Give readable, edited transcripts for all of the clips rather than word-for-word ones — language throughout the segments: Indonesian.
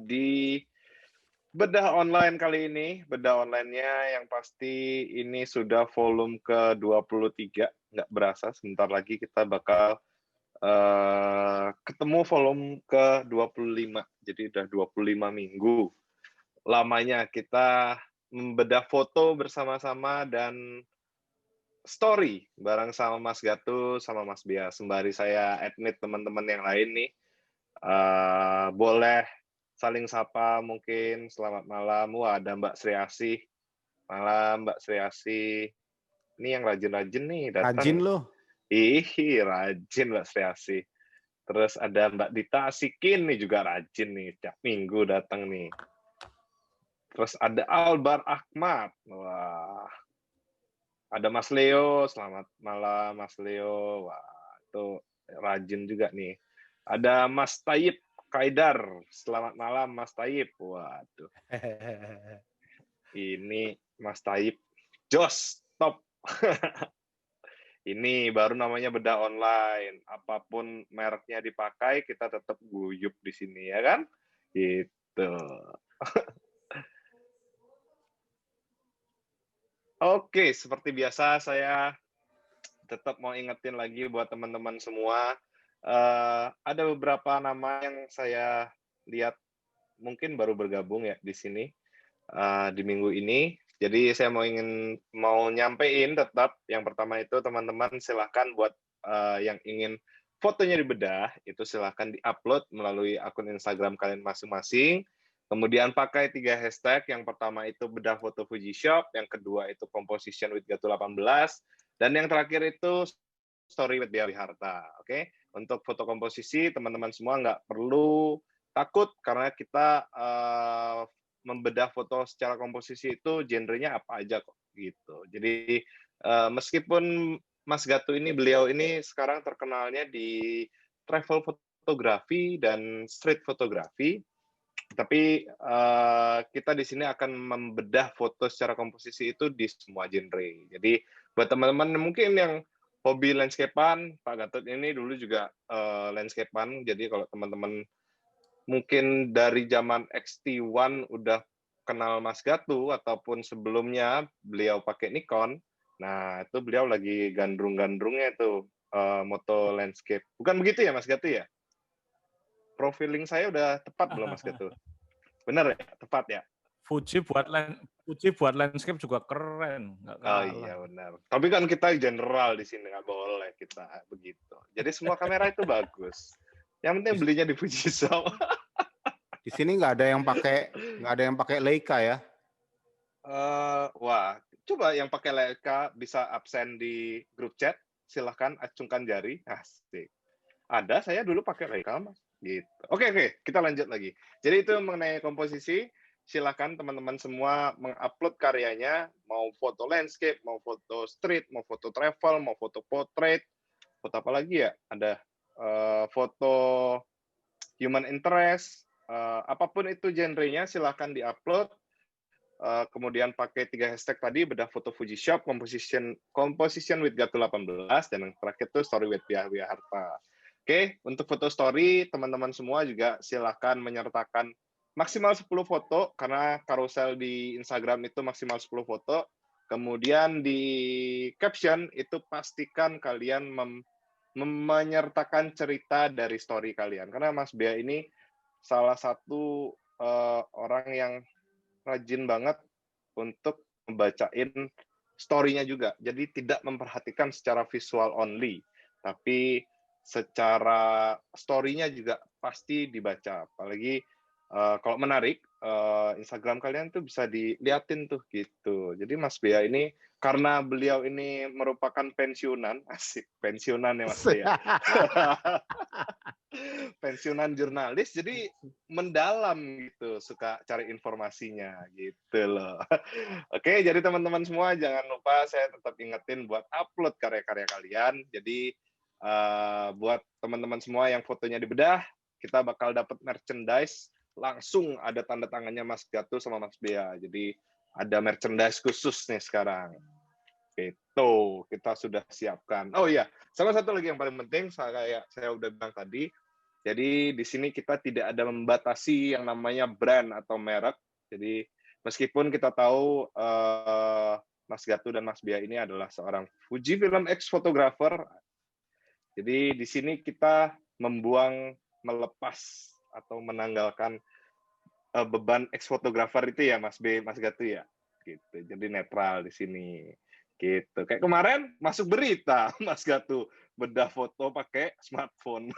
di bedah online kali ini. Bedah online-nya yang pasti ini sudah volume ke-23, nggak berasa sebentar lagi kita bakal ketemu volume ke-25. Jadi udah 25 minggu lamanya kita membedah foto bersama-sama dan story bareng sama Mas Gatu sama Mas Bia. Sembari saya admit teman-teman yang lain nih, boleh saling sapa mungkin. Selamat malam. Wah, ada Mbak Sri Asih. Malam Mbak Sri Asih. Ini yang rajin-rajin nih datang. Rajin loh. Ih, rajin Mbak Sri Asih. Terus ada Mbak Dita Asikin nih juga rajin nih, tiap minggu datang nih. Terus ada Albar Ahmad. Wah. Ada Mas Leo, selamat malam Mas Leo. Wah, itu rajin juga nih. Ada Mas Taib Kaidar, selamat malam Mas Taib. Waduh. Ini Mas Taib, Jos, top. Ini baru namanya bedah online. Apapun mereknya dipakai, kita tetap guyup di sini, ya kan? Gitu. Oke, seperti biasa saya tetap mau ingetin lagi buat teman-teman semua. Ada beberapa nama yang saya lihat mungkin baru bergabung ya di sini di minggu ini. Jadi saya mau nyampein tetap yang pertama itu teman-teman silahkan buat yang ingin fotonya dibedah itu silahkan diupload melalui akun Instagram kalian masing-masing. Kemudian pakai 3 hashtag. Yang pertama itu bedah foto Fuji Shop, yang kedua itu composition with Gatu 18, dan yang terakhir itu story with Bia Wiharta. Oke, untuk foto komposisi teman-teman semua nggak perlu takut karena kita membedah foto secara komposisi itu genrenya apa aja kok gitu. Jadi meskipun Mas Gatu ini beliau ini sekarang terkenalnya di travel fotografi dan street fotografi, tapi kita di sini akan membedah foto secara komposisi itu di semua genre. Jadi buat teman-teman mungkin yang hobi landscape-an, Pak Gatot ini dulu juga landscape-an. Jadi kalau teman-teman mungkin dari zaman XT1 udah kenal Mas Gatu ataupun sebelumnya beliau pakai Nikon, nah itu beliau lagi gandrung-gandrungnya itu moto landscape. Bukan begitu ya Mas Gatu ya? Profiling saya udah tepat belum Mas Gatu? Benar ya? Tepat ya? Fuji buat landscape juga keren. Oh iya benar. Tapi kan kita general di sini, nggak boleh kita begitu. Jadi semua kamera itu bagus. Yang penting belinya di Fuji Shop. Di sini nggak ada yang pakai Leica ya? Wah, coba yang pakai Leica bisa absen di grup chat. Silahkan acungkan jari. Asik. Ada, saya dulu pakai Leica, Mas. Gitu. Oke, kita lanjut lagi. Jadi itu mengenai komposisi. Silakan teman-teman semua mengupload karyanya, mau foto landscape, mau foto street, mau foto travel, mau foto portrait, foto apa lagi ya? Ada foto human interest, apapun itu genrenya silakan diupload. Kemudian pakai 3 hashtag tadi, bedah foto Fuji Shop, composition with Gatu 18, dan yang terakhir itu story with Bia Wiharta. Oke, untuk foto story, teman-teman semua juga silakan menyertakan maksimal 10 foto, karena carousel di Instagram itu maksimal 10 foto. Kemudian di caption itu pastikan kalian menyertakan cerita dari story kalian. Karena Mas Bia ini salah satu orang yang rajin banget untuk membacain story-nya juga. Jadi tidak memperhatikan secara visual only, tapi secara story-nya juga pasti dibaca. Apalagi kalau menarik, Instagram kalian tuh bisa diliatin tuh gitu. Jadi Mas Bia ini karena beliau ini merupakan pensiunan, asik pensiunan ya Mas Bia. Pensiunan jurnalis, jadi mendalam gitu, suka cari informasinya gitu loh. Oke, jadi teman-teman semua jangan lupa saya tetap ingetin buat upload karya-karya kalian. Jadi buat teman-teman semua yang fotonya dibedah, kita bakal dapat merchandise langsung ada tanda tangannya Mas Gatu sama Mas Bia. Jadi ada merchandise khusus nih sekarang. Itu kita sudah siapkan. Oh iya, sama satu lagi yang paling penting saya udah bilang tadi. Jadi di sini kita tidak ada membatasi yang namanya brand atau merek. Jadi meskipun kita tahu Mas Gatu dan Mas Bia ini adalah seorang Fujifilm X photographer, jadi di sini kita melepas atau menanggalkan beban X photographer itu ya Mas B, Mas Gatu ya. Gitu. Jadi netral di sini. Gitu. Kayak kemarin masuk berita Mas Gatu bedah foto pakai smartphone.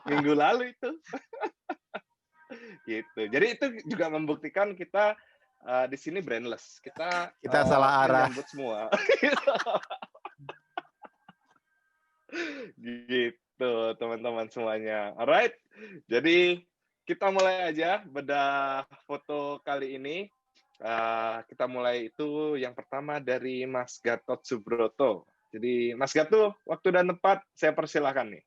Minggu lalu itu. Gitu. Jadi itu juga membuktikan kita di sini brandless. Kita salah arah. menyambut semua. Gitu, teman-teman semuanya. Alright. Jadi kita mulai aja bedah foto kali ini. Kita mulai itu yang pertama dari Mas Gatot Subroto. Jadi Mas Gatot, waktu dan tempat saya persilahkan nih.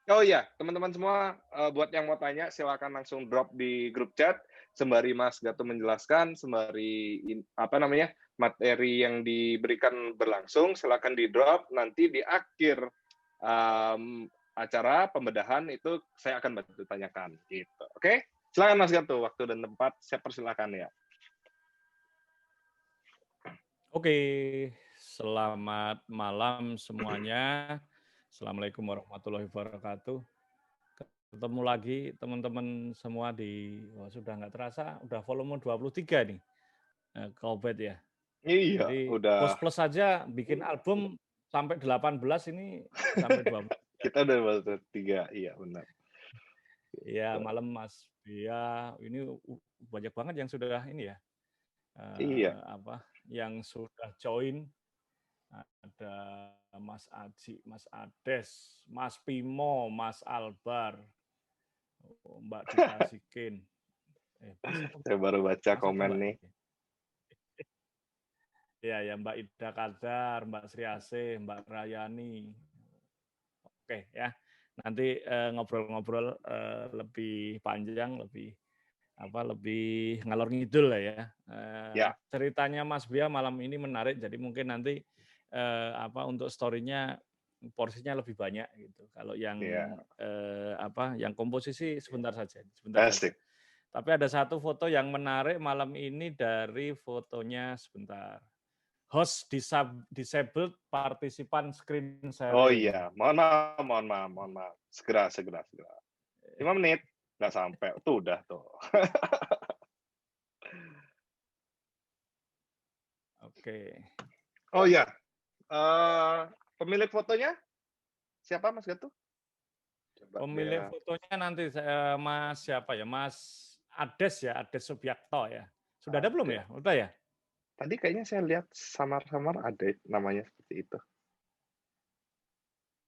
Oh iya, teman-teman semua, buat yang mau tanya silakan langsung drop di grup chat sembari Mas Gatot menjelaskan, sembari materi yang diberikan berlangsung, silakan di drop. Nanti di akhir acara pembedahan itu saya akan bantu tanyakan. Gitu, oke? Silakan Mas Gatot, waktu dan tempat saya persilakan ya. Oke, selamat malam semuanya. Assalamualaikum warahmatullahi wabarakatuh. Ketemu lagi teman-teman semua sudah nggak terasa, udah volume 23 nih, Kobet ya. Iya, jadi, udah. Plus aja bikin album sampai 18 ini, sampai 20. Kita udah 3, iya benar. Ya, malam Mas Bia, ini banyak banget yang sudah ini ya, iya. yang sudah join. Ada Mas Aji, Mas Ades, Mas Pimo, Mas Albar, Mbak Dita Sikin. Saya baru baca komen nih. Ya, Mbak Ida Kadar, Mbak Sri Asih, Mbak Rayani. Oke ya, nanti ngobrol-ngobrol lebih panjang, lebih ngalor ngidul lah ya. Ceritanya Mas Bia malam ini menarik, jadi mungkin nanti untuk story-nya porsinya lebih banyak gitu. Kalau yang yang komposisi sebentar saja. Tapi ada satu foto yang menarik malam ini dari fotonya sebentar. Host disabled partisipan screen sharing. Oh iya, mohon maaf. Segera. 5 menit, nggak sampai. Tuh udah tuh. Oke. Oh iya, pemilik fotonya siapa Mas Gatot? Pemilik fotonya nanti Mas siapa ya? Mas Ades ya, Ades Subiakto ya. Sudah ada belum ya? Udah ya? Tadi kayaknya saya lihat samar-samar ada namanya seperti itu.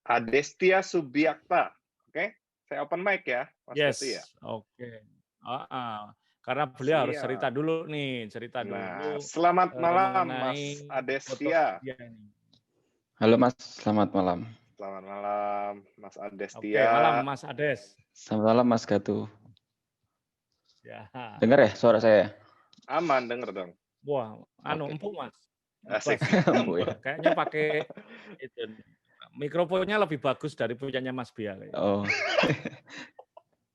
Adestia Subiakta. Oke, saya open mic ya, Mas Gatot ya. Oke. Karena beliau harus cerita dulu nih, dulu. Selamat malam Mas Adestia. Halo Mas, selamat malam. Selamat malam Mas Adestia. Oke, malam Mas Ades. Selamat malam Mas Gatot. Ya. Dengar ya suara saya? Aman, denger dong. Wah, empuk Mas. Asik. Empuk ya. Kayaknya pakai itu. Mikrofonnya lebih bagus dari punyanya Mas Bia. Oh.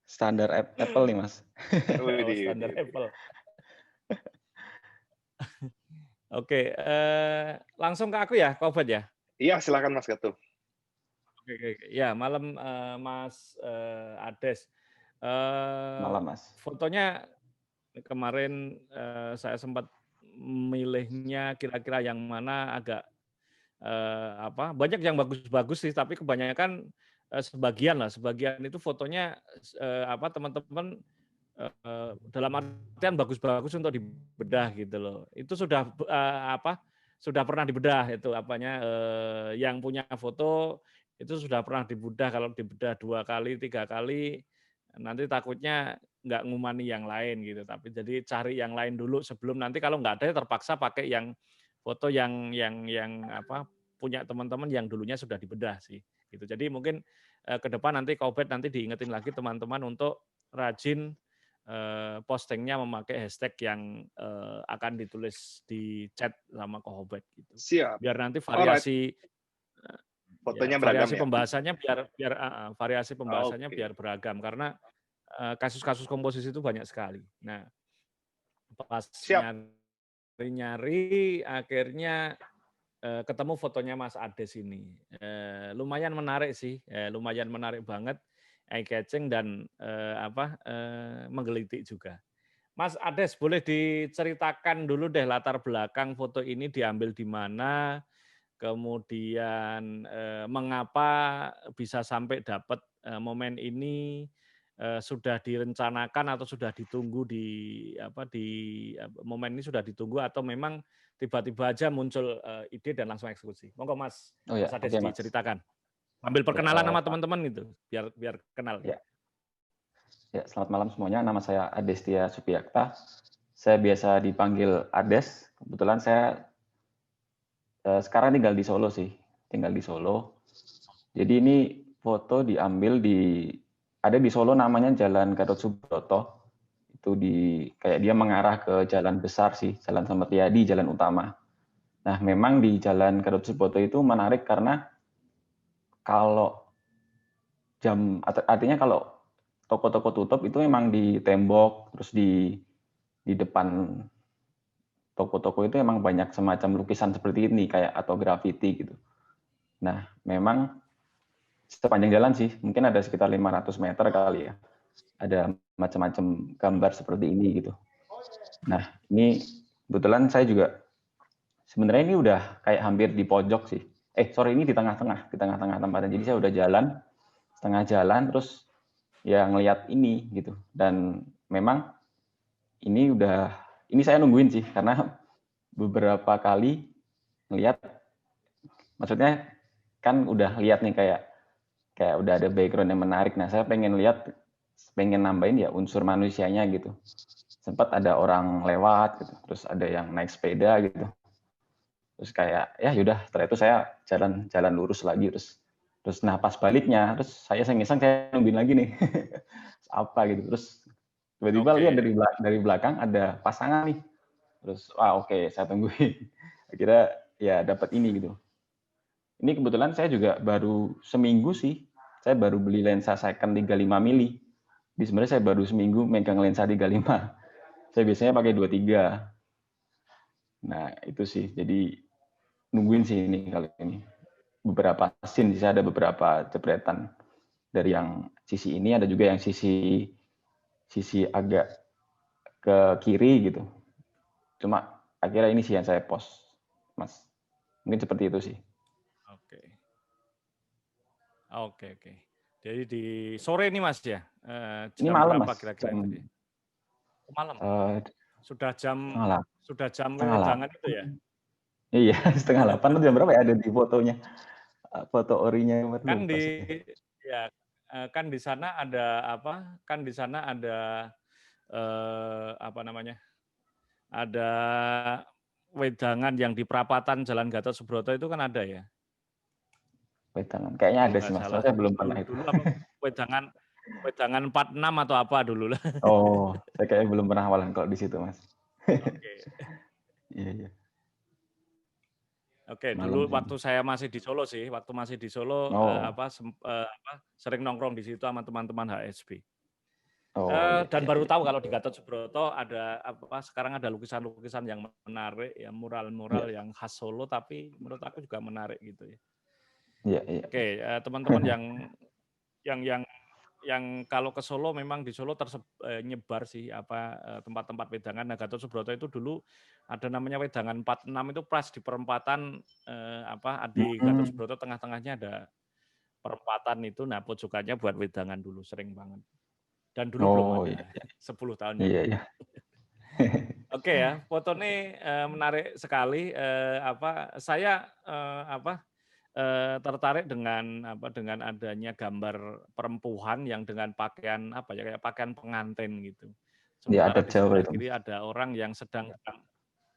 Standar Apple nih Mas. Standar Apple. Oke, langsung ke aku ya, Kobet ya? Iya, silakan Mas Gatot. Oke. Ya, malam Mas Ades. Malam Mas. Fotonya kemarin saya sempat milihnya kira-kira yang mana agak banyak yang bagus-bagus sih, tapi kebanyakan sebagian itu fotonya teman-teman dalam artian bagus-bagus untuk dibedah gitu loh. Itu sudah sudah pernah dibedah itu yang punya foto itu sudah pernah dibedah. Kalau dibedah 2 kali 3 kali nanti takutnya nggak ngumani yang lain gitu. Tapi jadi cari yang lain dulu sebelum nanti kalau nggak ada terpaksa pakai yang foto yang punya teman-teman yang dulunya sudah dibedah sih gitu. Jadi mungkin ke depan nanti Kobet nanti diingetin lagi teman-teman untuk rajin postingnya memakai hashtag yang akan ditulis di chat sama Kobet gitu. Siap. Biar nanti variasi fotonya beragam variasi ya? pembahasannya biar variasi pembahasannya Oke. biar beragam karena kasus-kasus komposisi itu banyak sekali. Nah, pas Siap. nyari-nyari akhirnya ketemu fotonya Mas Ades ini. Lumayan menarik sih, lumayan menarik banget, eye catching dan menggelitik juga. Mas Ades, boleh diceritakan dulu deh latar belakang foto ini diambil di mana, kemudian mengapa bisa sampai dapat momen ini, sudah direncanakan atau sudah ditunggu momen ini sudah ditunggu atau memang tiba-tiba aja muncul ide dan langsung eksekusi. Monggo Mas Oh ya, Ades oke Mas. diceritakan. Sambil Ya, perkenalan sama teman-teman itu, biar kenal. ya, ya, selamat malam semuanya. Nama saya Adestia Supiyakta. Saya biasa dipanggil Ades. Kebetulan saya sekarang tinggal di Solo sih, tinggal di Solo. Jadi ini foto diambil ada di Solo namanya Jalan Gatot Subroto. Itu kayak dia mengarah ke jalan besar sih, Jalan Sametyadi, jalan utama. Nah, memang di Jalan Gatot Subroto itu menarik karena kalau artinya kalau toko-toko tutup itu memang di tembok, terus di depan toko-toko itu emang banyak semacam lukisan seperti ini kayak atau graffiti gitu. Nah, memang sepanjang jalan sih, mungkin ada sekitar 500 meter kali ya. Ada macam-macam gambar seperti ini gitu. Nah, ini kebetulan saya juga sebenarnya ini udah kayak hampir di pojok sih. Sorry, ini di tengah-tengah tempatnya. Jadi saya udah setengah jalan terus ya ngelihat ini gitu. Dan memang ini saya nungguin sih karena beberapa kali ngelihat, maksudnya kan udah lihat nih kayak udah ada background yang menarik. Nah, saya pengen nambahin ya unsur manusianya gitu. Sempat ada orang lewat gitu, terus ada yang naik sepeda gitu. Terus kayak ya udah setelah itu saya jalan lurus lagi terus nah pas baliknya terus saya iseng-iseng saya nungguin lagi nih. Apa gitu. Terus tiba-tiba lihat dari belakang ada pasangan nih. Terus oke, saya tungguin. Akhirnya ya dapat ini gitu. Ini kebetulan saya juga baru seminggu sih. Saya baru beli lensa second 35 mili. Di sebenarnya saya baru seminggu megang lensa 35. Saya biasanya pakai 23. Nah, itu sih. Jadi nungguin sih ini kali ini. Beberapa scene sih, ada beberapa jepretan. Dari yang sisi ini, ada juga yang sisi agak ke kiri gitu. Cuma akhirnya ini sih yang saya post, Mas. Mungkin seperti itu sih. Oke. Jadi di sore ini Mas ya? Ini Jam malam, berapa Mas. kira-kira tadi? Malam. Sudah jam setengah wedangan itu ya? Iya, 7:30 jam berapa ya ada di fotonya? Foto orinya Kan lupa sih. kan di sana ada apa? Kan di sana ada ada wedangan yang di perapatan Jalan Gatot Subroto itu kan ada ya? Wedangan. Kayaknya ada sih, Mas. Saya belum pernah itu. Dulu apa wedangan 46 atau apa dulu lah. Oh, saya kayaknya belum pernah hawalan kalau di situ, Mas. Oke. Iya. Oke, dulu waktu saya masih di Solo sih, sering nongkrong di situ sama teman-teman HSB. Dan baru tahu kalau di Gatot Subroto ada sekarang ada lukisan-lukisan yang menarik, ya mural-mural yang khas Solo, tapi menurut aku juga menarik gitu ya. Iya. Oke, teman-teman yang kalau ke Solo memang di Solo nyebar sih tempat-tempat wedangan. Nah, Gatot Subroto itu dulu ada namanya wedangan 46 itu pas di perempatan di Gatot Subroto tengah-tengahnya ada perempatan itu. Nah, pojokannya buat wedangan dulu sering banget. Dan dulu belum ada. 10 tahun yang lalu. Iya. Oke ya, foto ini menarik sekali. Saya tertarik dengan adanya gambar perempuan yang dengan pakaian kayak pakaian pengantin gitu. Sementara di sebelah kiri ada orang yang sedang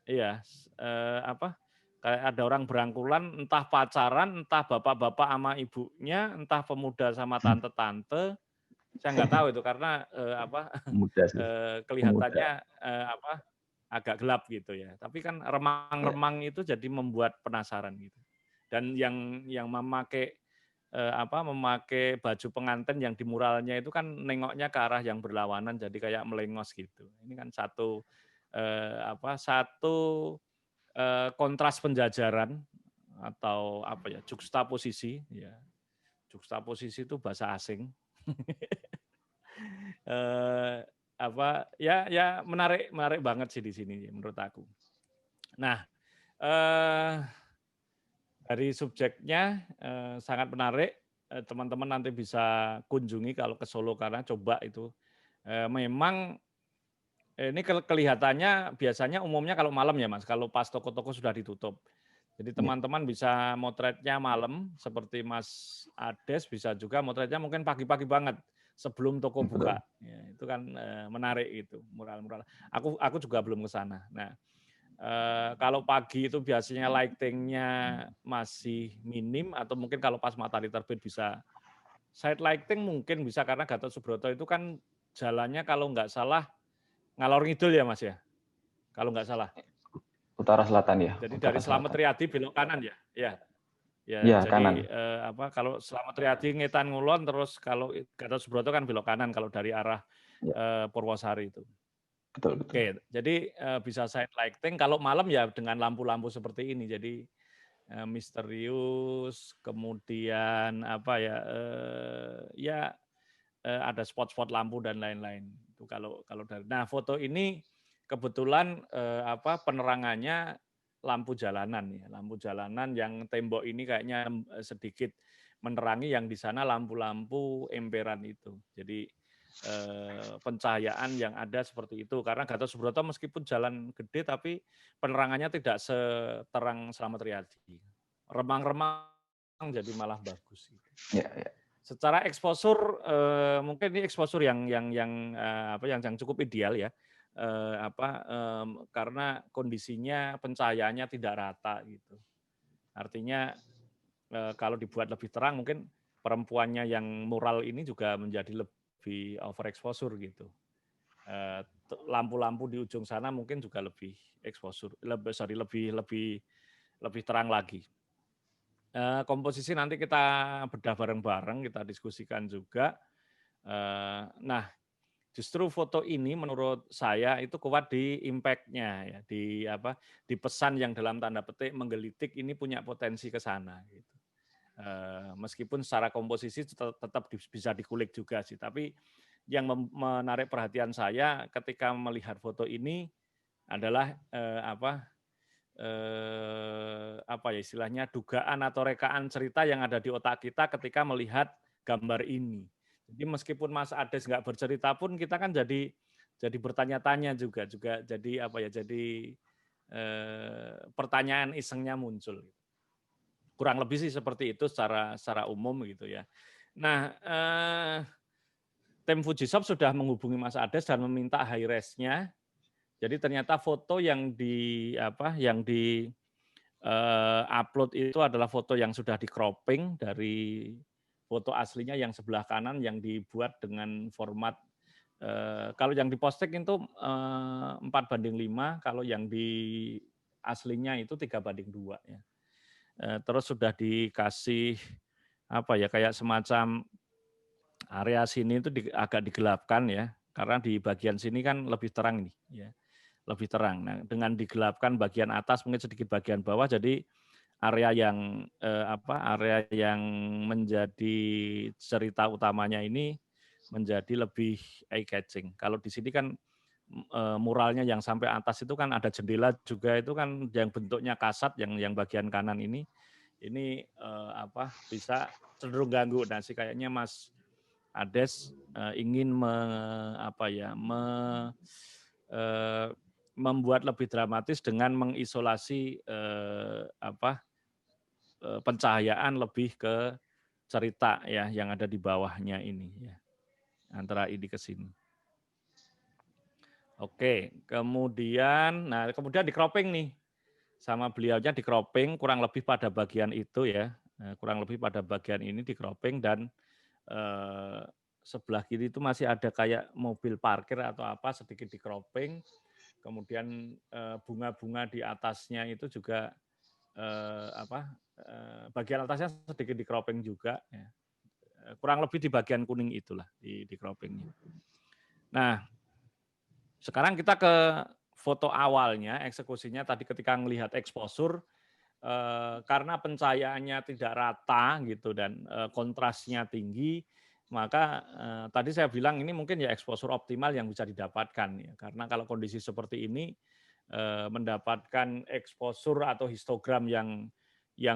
kayak ada orang berangkulan, entah pacaran, entah bapak-bapak sama ibunya, entah pemuda sama tante-tante. Saya nggak tahu itu karena kelihatannya agak gelap gitu ya. Tapi kan remang-remang itu jadi membuat penasaran gitu. Dan yang memakai memakai baju pengantin yang di muralnya itu kan nengoknya ke arah yang berlawanan, jadi kayak melengos gitu. Ini kan satu kontras penjajaran atau juxtaposisi ya. Juxtaposisi itu bahasa asing. Menarik banget sih di sini menurut aku. Nah, dari subjeknya sangat menarik. Teman-teman nanti bisa kunjungi kalau ke Solo karena coba itu. Memang ini kelihatannya biasanya umumnya kalau malam ya Mas, kalau pas toko-toko sudah ditutup. Jadi teman-teman bisa motretnya malam seperti Mas Ades, bisa juga motretnya mungkin pagi-pagi banget sebelum toko buka. Ya, itu kan menarik itu mural-mural. Aku juga belum ke sana. Nah, kalau pagi itu biasanya lighting-nya masih minim atau mungkin kalau pas matahari terbit bisa side lighting mungkin bisa karena Gatot Subroto itu kan jalannya kalau nggak salah ngalor ngidul ya Mas ya, kalau nggak salah. Utara selatan ya. Jadi Utara dari Slamet selatan. Riyadi belok kanan ya, ya. Ya, Jadi kanan. kalau Slamet Riyadi Ngetan Ngulon terus kalau Gatot Subroto kan belok kanan kalau dari arah Purwosari itu. Betul. Oke, jadi bisa side lighting. Kalau malam ya dengan lampu-lampu seperti ini. Jadi misterius, kemudian ada spot-spot lampu dan lain-lain. Itu kalau dari. Nah, foto ini kebetulan penerangannya lampu jalanan ya, lampu jalanan yang tembok ini kayaknya sedikit menerangi yang di sana lampu-lampu emperan itu. Jadi pencahayaan yang ada seperti itu karena Gatot Subroto meskipun jalan gede tapi penerangannya tidak seterang Slamet Riyadi. Remang-remang jadi malah bagus. Ya. Secara exposure mungkin ini exposure yang cukup ideal ya. Karena kondisinya pencahayaannya tidak rata gitu. Artinya kalau dibuat lebih terang mungkin perempuannya yang mural ini juga menjadi lebih overexposure gitu. Lampu-lampu di ujung sana mungkin juga lebih exposure, lebih terang lagi. Komposisi nanti kita bedah bareng-bareng, kita diskusikan juga. Nah, justru foto ini menurut saya itu kuat di impact-nya ya, di pesan yang dalam tanda petik menggelitik ini punya potensi ke sana gitu. Meskipun secara komposisi tetap bisa dikulik juga sih, tapi yang menarik perhatian saya ketika melihat foto ini adalah istilahnya dugaan atau rekaan cerita yang ada di otak kita ketika melihat gambar ini. Jadi meskipun Mas Ades nggak bercerita pun kita kan jadi bertanya-tanya juga jadi pertanyaan isengnya muncul. Kurang lebih sih seperti itu secara umum gitu ya. Nah, tim Fujisoft sudah menghubungi Mas Ades dan meminta high res-nya. Jadi ternyata foto yang upload itu adalah foto yang sudah di cropping dari foto aslinya yang sebelah kanan yang dibuat dengan format kalau yang diposting itu 4:5, kalau yang di aslinya itu 3:2 ya. Terus sudah dikasih kayak semacam area sini itu agak digelapkan ya, karena di bagian sini kan lebih terang nih ya, lebih terang. Nah, dengan digelapkan bagian atas mungkin sedikit bagian bawah, jadi area yang menjadi cerita utamanya ini menjadi lebih eye catching. Kalau di sini kan muralnya yang sampai atas itu kan ada jendela juga, itu kan yang bentuknya kasat yang bagian kanan ini bisa cenderung ganggu. Nah, sih kayaknya Mas Ades ingin membuat lebih dramatis dengan mengisolasi pencahayaan lebih ke cerita ya yang ada di bawahnya ini ya, antara ini ke sini. Oke, kemudian di cropping nih, sama beliaunya di cropping kurang lebih pada bagian itu ya, kurang lebih pada bagian ini di cropping dan sebelah kiri itu masih ada kayak mobil parkir atau apa sedikit di cropping, kemudian bunga-bunga di atasnya itu juga bagian atasnya sedikit di cropping juga. Ya. Kurang lebih di bagian kuning itulah di croppingnya. Nah, sekarang kita ke foto awalnya, eksekusinya tadi ketika melihat exposure, karena pencahayaannya tidak rata gitu dan kontrasnya tinggi, maka tadi saya bilang ini mungkin ya exposure optimal yang bisa didapatkan ya. Karena kalau kondisi seperti ini mendapatkan exposure atau histogram yang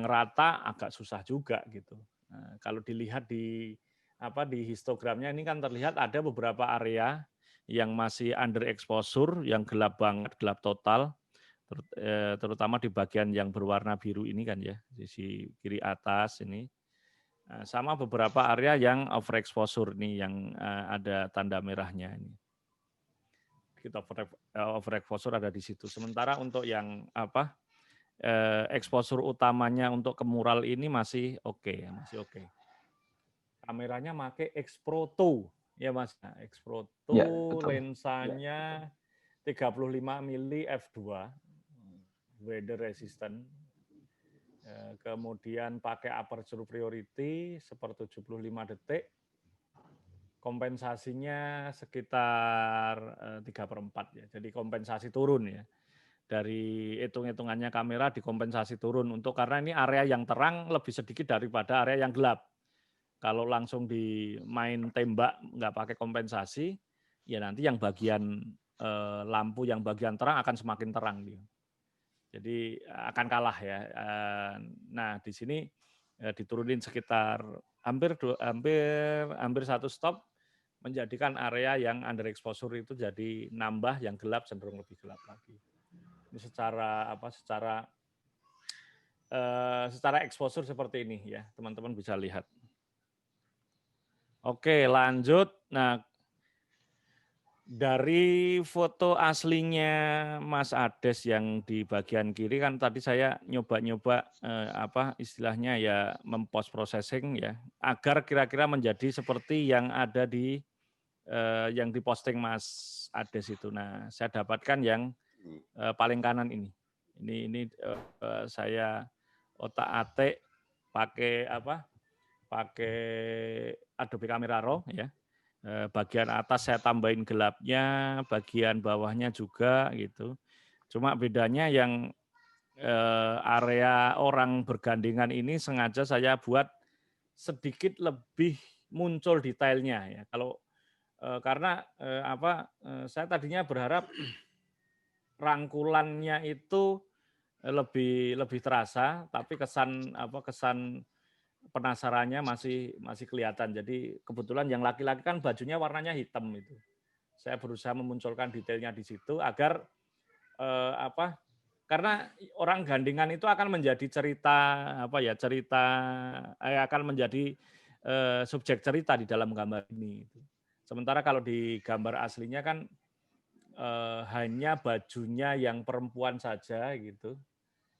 rata agak susah juga gitu. Nah, kalau dilihat di histogramnya ini kan terlihat ada beberapa area yang masih under exposure, yang gelap banget, gelap total, terutama di bagian yang berwarna biru ini kan ya, sisi kiri atas ini. Sama beberapa area yang overexposure nih, yang ada tanda merahnya ini. Kita overexposure ada di situ. Sementara untuk yang exposure utamanya untuk ke mural ini masih oke, masih oke. Kameranya pakai X Pro 2 ya Mas. Nah, X Pro 2 Ya, lensanya 35 mili f2 weather resistant. Kemudian pakai aperture priority 1/75 detik. Kompensasinya sekitar 3/4 ya. Jadi kompensasi turun ya. Dari hitung-hitungannya kamera dikompensasi turun untuk karena ini area yang terang lebih sedikit daripada area yang gelap. Kalau langsung dimain tembak nggak pakai kompensasi, ya nanti yang bagian lampu yang bagian terang akan semakin terang dia. Jadi akan kalah ya. Nah di sini diturunin sekitar hampir 1 stop, menjadikan area yang under exposure itu jadi nambah, yang gelap cenderung lebih gelap lagi. Ini secara exposure seperti ini ya, teman-teman bisa lihat. Oke, lanjut. Nah, dari foto aslinya Mas Ades yang di bagian kiri kan tadi saya nyoba-nyoba istilahnya ya mempost processing ya, agar kira-kira menjadi seperti yang ada di yang diposting Mas Ades itu. Nah, saya dapatkan yang paling kanan ini. Ini saya otak-atik pakai pakai Adobe Camera Raw ya. Bagian atas saya tambahin gelapnya, bagian bawahnya juga gitu. Cuma bedanya yang area orang bergandengan ini sengaja saya buat sedikit lebih muncul detailnya ya. Kalau karena saya tadinya berharap rangkulannya itu lebih terasa, tapi kesan penasarannya masih kelihatan. Jadi kebetulan yang laki-laki kan bajunya warnanya hitam itu. Saya berusaha memunculkan detailnya di situ agar karena orang gandengan itu akan menjadi cerita akan menjadi subjek cerita di dalam gambar ini. Sementara kalau di gambar aslinya kan hanya bajunya yang perempuan saja gitu.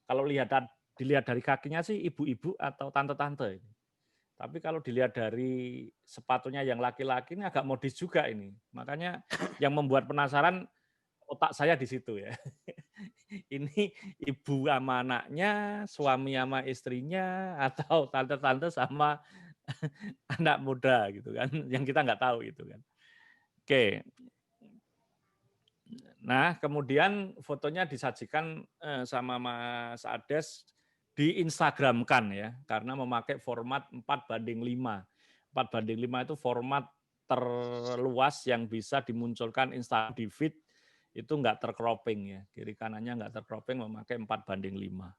Kalau dilihat dari kakinya sih ibu-ibu atau tante-tante. Tapi kalau dilihat dari sepatunya yang laki-laki ini agak modis juga ini. Makanya yang membuat penasaran otak saya di situ ya. Ini ibu sama anaknya, suami sama istrinya, atau tante-tante sama anak muda gitu kan. Yang kita nggak tahu itu kan. Oke. Nah, kemudian fotonya disajikan sama Mas Ades di Instagramkan ya, karena memakai format 4:5. 4:5 itu format terluas yang bisa dimunculkan Instagram di feed, itu nggak tercropping ya, kiri kanannya nggak tercropping, memakai 4:5.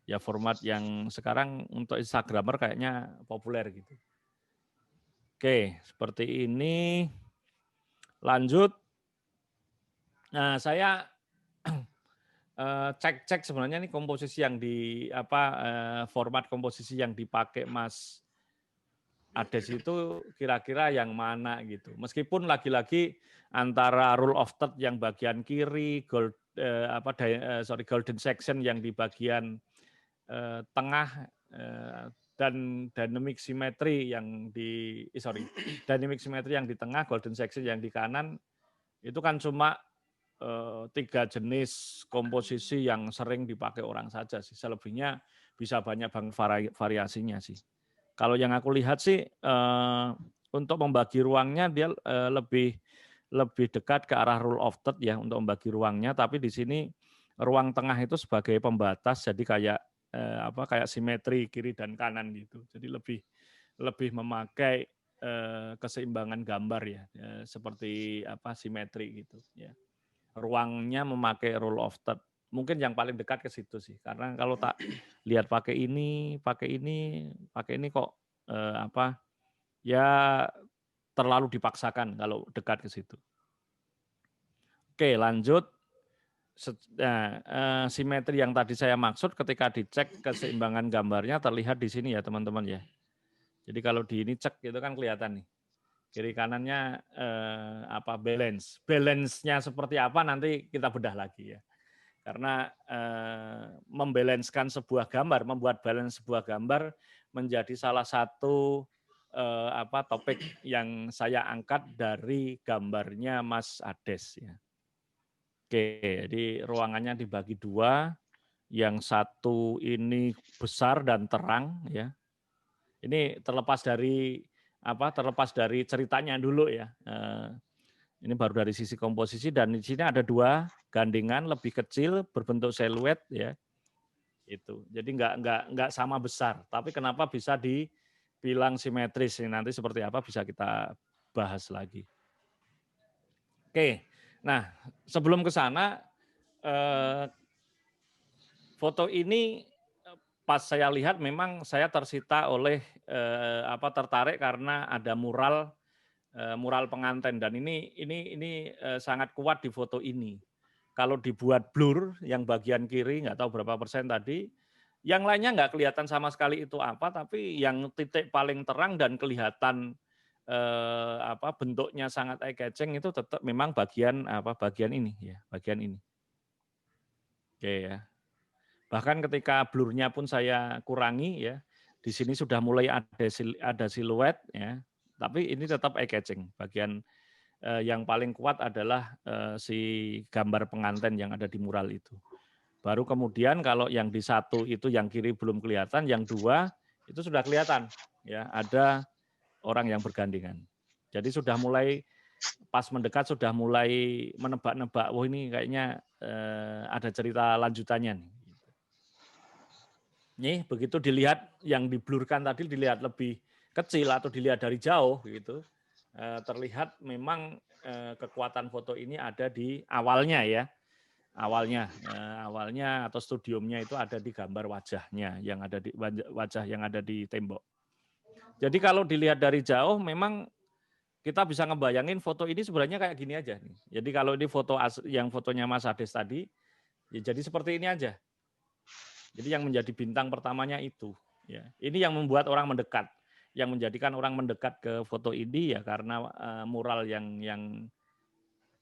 Ya format yang sekarang untuk Instagramer kayaknya populer gitu. Oke, seperti ini. Lanjut. Nah, saya cek sebenarnya ini komposisi yang format komposisi yang dipakai Mas Ades itu kira-kira yang mana gitu. Meskipun lagi-lagi antara rule of third yang bagian kiri, golden section yang di bagian tengah dan dynamic symmetry yang dynamic symmetry yang di tengah, golden section yang di kanan itu kan cuma 3 jenis komposisi yang sering dipakai orang saja sih. Selebihnya bisa banyak banget variasinya sih. Kalau yang aku lihat sih untuk membagi ruangnya dia lebih dekat ke arah rule of third ya untuk membagi ruangnya, tapi di sini ruang tengah itu sebagai pembatas, jadi kayak kayak simetri kiri dan kanan gitu. Jadi lebih memakai keseimbangan gambar ya, seperti simetri gitu ya. Ruangnya memakai rule of third. Mungkin yang paling dekat ke situ sih. Karena kalau tak lihat pakai ini kok ya terlalu dipaksakan kalau dekat ke situ. Oke, lanjut. Simetri yang tadi saya maksud ketika dicek keseimbangan gambarnya terlihat di sini ya teman-teman ya. Jadi kalau di ini cek itu kan kelihatan nih. Kiri kanannya balance. Balance-nya seperti apa nanti kita bedah lagi ya. Karena membalancekan sebuah gambar, membuat balance sebuah gambar menjadi salah satu topik yang saya angkat dari gambarnya Mas Ades ya. Oke, jadi ruangannya dibagi 2. Yang satu ini besar dan terang ya. Ini terlepas dari ceritanya dulu ya. Ini baru dari sisi komposisi, dan di sini ada 2 gandengan lebih kecil berbentuk siluet ya. Itu. Jadi enggak sama besar, tapi kenapa bisa dibilang simetris ini nanti seperti apa bisa kita bahas lagi. Oke. Nah, sebelum ke sana foto ini pas saya lihat memang saya tersita oleh tertarik karena ada mural pengantin, dan ini sangat kuat di foto ini. Kalau dibuat blur yang bagian kiri nggak tahu berapa persen tadi, yang lainnya nggak kelihatan sama sekali itu apa, tapi yang titik paling terang dan kelihatan bentuknya sangat eye catching itu tetap memang bagian ini ya, bagian ini. Oke ya. Bahkan ketika blurnya pun saya kurangi ya, di sini sudah mulai ada siluet ya, tapi ini tetap eye catching. Bagian yang paling kuat adalah si gambar pengantin yang ada di mural itu. Baru kemudian kalau yang di satu itu yang kiri belum kelihatan, yang 2 itu sudah kelihatan ya, ada orang yang bergandengan. Jadi sudah mulai pas mendekat sudah mulai menebak-nebak, wah ini kayaknya ada cerita lanjutannya nih. Nih, begitu dilihat yang diblurkan tadi dilihat lebih kecil atau dilihat dari jauh gitu, terlihat memang kekuatan foto ini ada di awalnya ya, awalnya atau studiumnya itu ada di gambar wajahnya yang ada di wajah yang ada di tembok. Jadi kalau dilihat dari jauh memang kita bisa ngebayangin foto ini sebenarnya kayak gini aja nih. Jadi kalau ini yang fotonya Mas Ades tadi, ya jadi seperti ini aja. Jadi yang menjadi bintang pertamanya itu, ya. Ini yang membuat orang mendekat, yang menjadikan orang mendekat ke foto ini ya karena mural yang